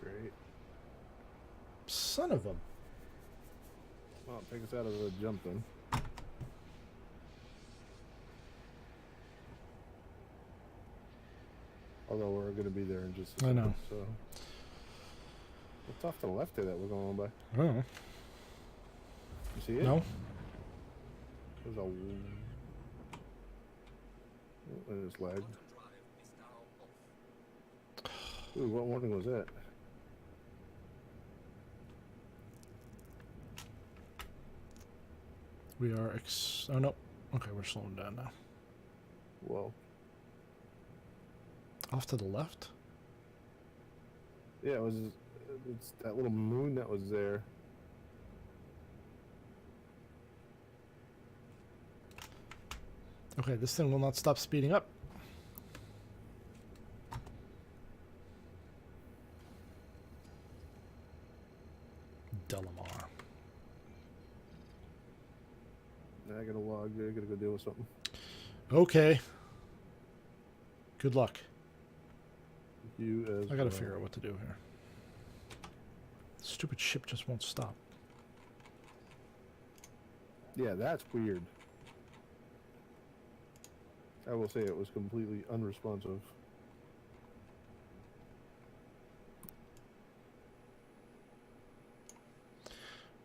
Great. Son of a. Well, take us out of the jump then. Although we're going to be there in just a I second. know. So. What's off to the left there that we're going by? I don't know. You see it? No? There's a. Oh, and it's lagged. Ooh, what warning was that? We are oh no. Okay, we're slowing down now. Whoa. Off to the left? Yeah, it's that little moon that was there. Okay, this thing will not stop speeding up. Delamar. I gotta log there, I gotta go deal with something. Okay. Good luck. You as I gotta well. figure out what to do here. Stupid ship just won't stop. Yeah, that's weird. I will say it was completely unresponsive.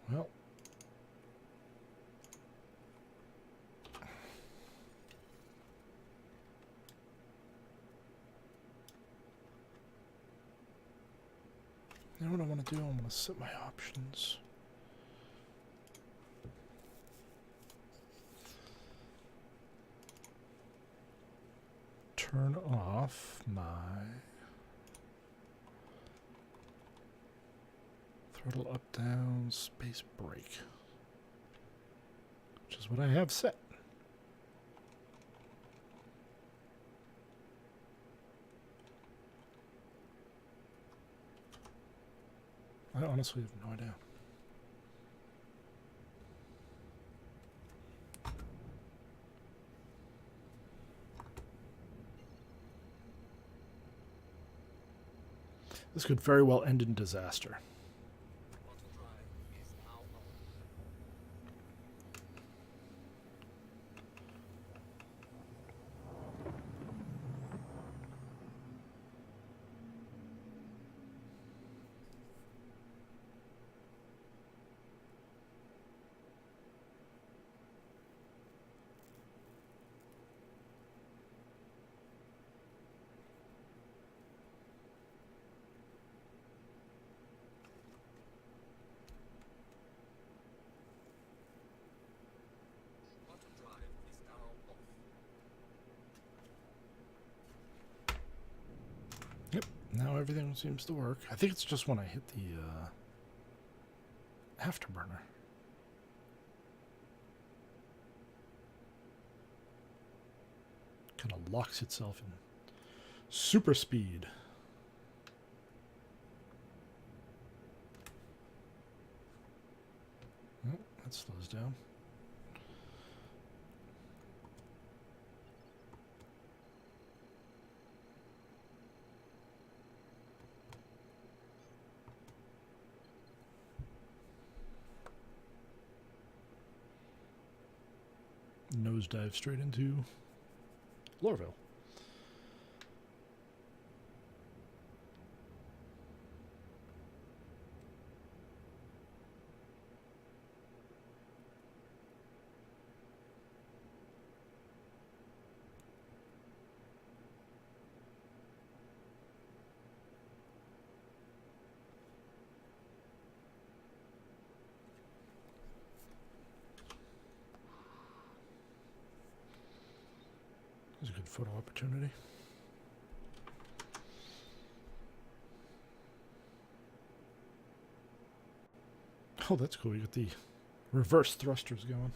Well. You know what I want to do? I'm going to set my options. Turn off my throttle up, down, space brake, which is what I have set. I honestly have no idea. This could very well end in disaster. Yep, now everything seems to work. I think it's just when I hit the afterburner. Kind of locks itself in super speed. Oh, that slows down. Nosedive straight into Lorville. That's a good photo opportunity. Oh, that's cool. You got the reverse thrusters going.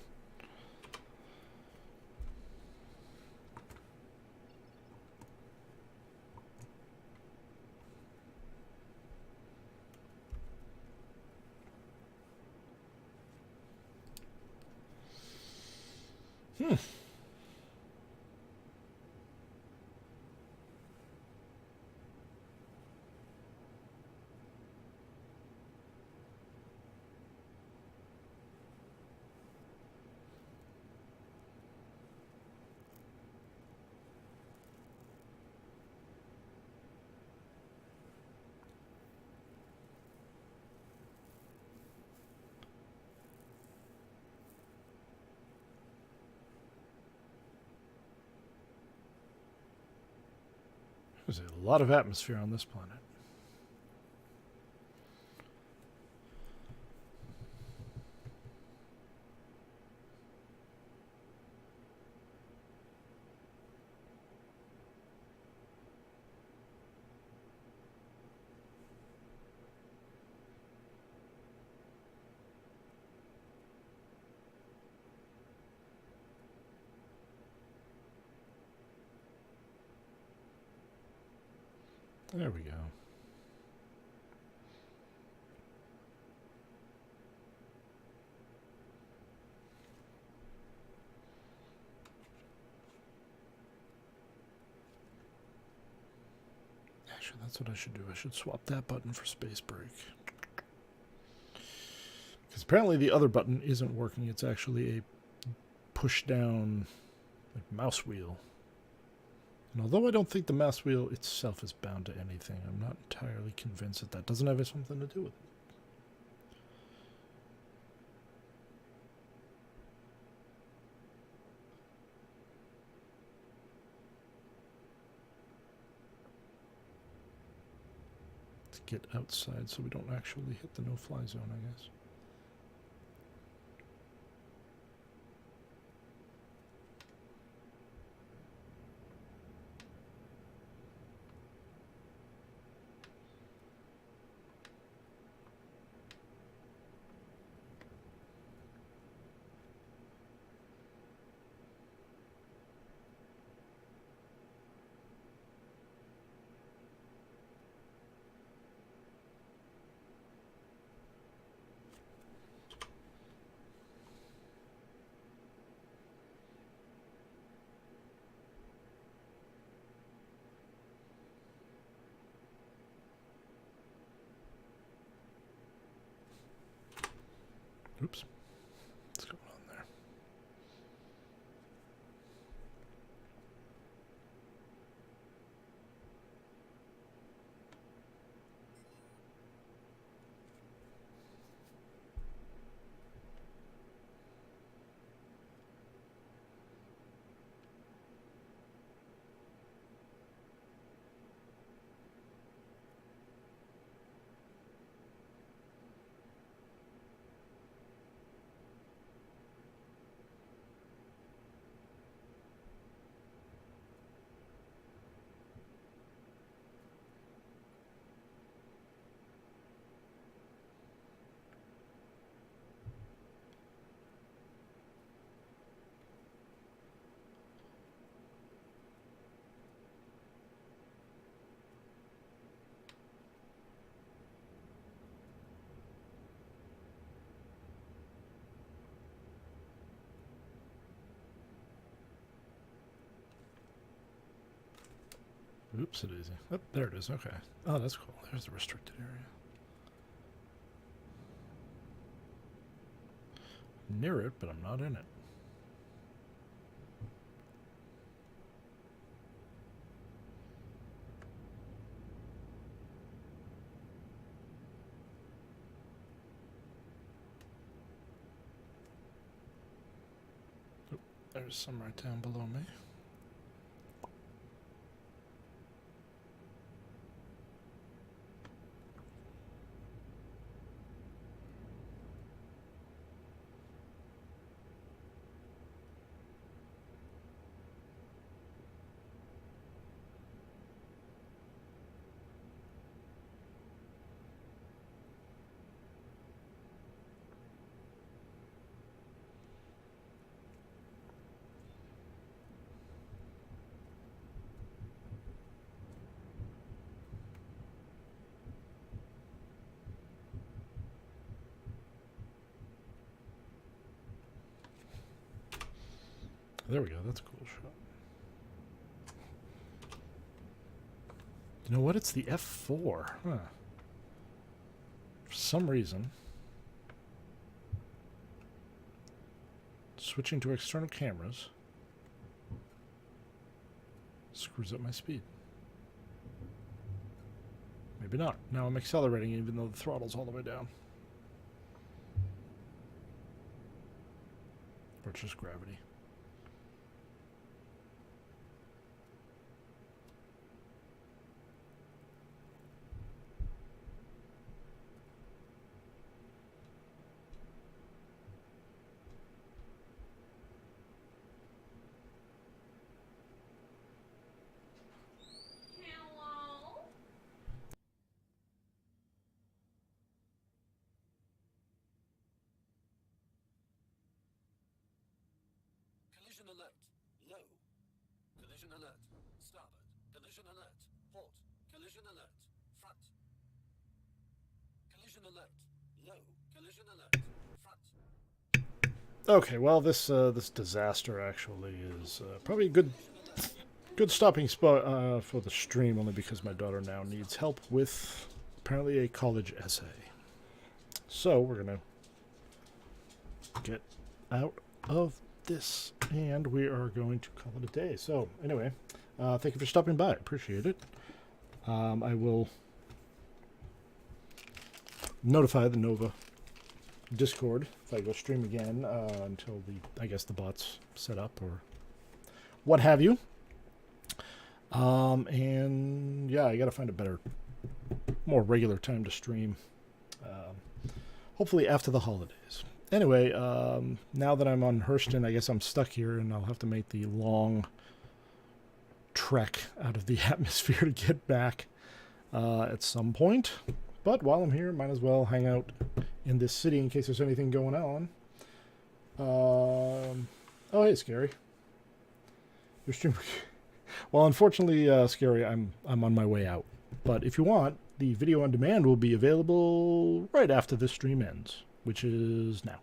There's a lot of atmosphere on this planet. There we go. Actually, that's what I should do. I should swap that button for space break. Because apparently the other button isn't working. It's actually a push down like mouse wheel. And although I don't think the mouse wheel itself is bound to anything, I'm not entirely convinced that that doesn't have something to do with it. Let's get outside so we don't actually hit the no-fly zone, I guess. Oops. What's going on there? Oops, it is. Oh, there it is. Okay. Oh, that's cool. There's the restricted area. Near it, but I'm not in it. Oh, there's some right down below me. There we go. That's a cool shot. You know what? It's the F4. Huh. For some reason, switching to external cameras screws up my speed. Maybe not. Now I'm accelerating even though the throttle's all the way down. Or it's just gravity. Collision alert. Low. Collision alert. Starboard. Collision alert. Port. Collision alert. Front. Collision alert. Low. Collision alert. Front. Okay, well, this disaster actually is probably a good Good stopping spot for the stream, only because my daughter now needs help with apparently a college essay. So we're gonna get out of this, and we are going to call it a day. So anyway, thank you for stopping by. Appreciate it. I will notify the Nova Discord if I go stream again until I guess the bot's set up or what have you. And yeah, I gotta find a better, more regular time to stream. Hopefully after the holidays. Anyway, now that I'm on Hurston, I guess I'm stuck here, and I'll have to make the long trek out of the atmosphere to get back at some point. But while I'm here, might as well hang out in this city in case there's anything going on. Oh, hey, Scary. Your stream. Well, unfortunately, Scary, I'm on my way out. But if you want, the video on demand will be available right after this stream ends, which is now.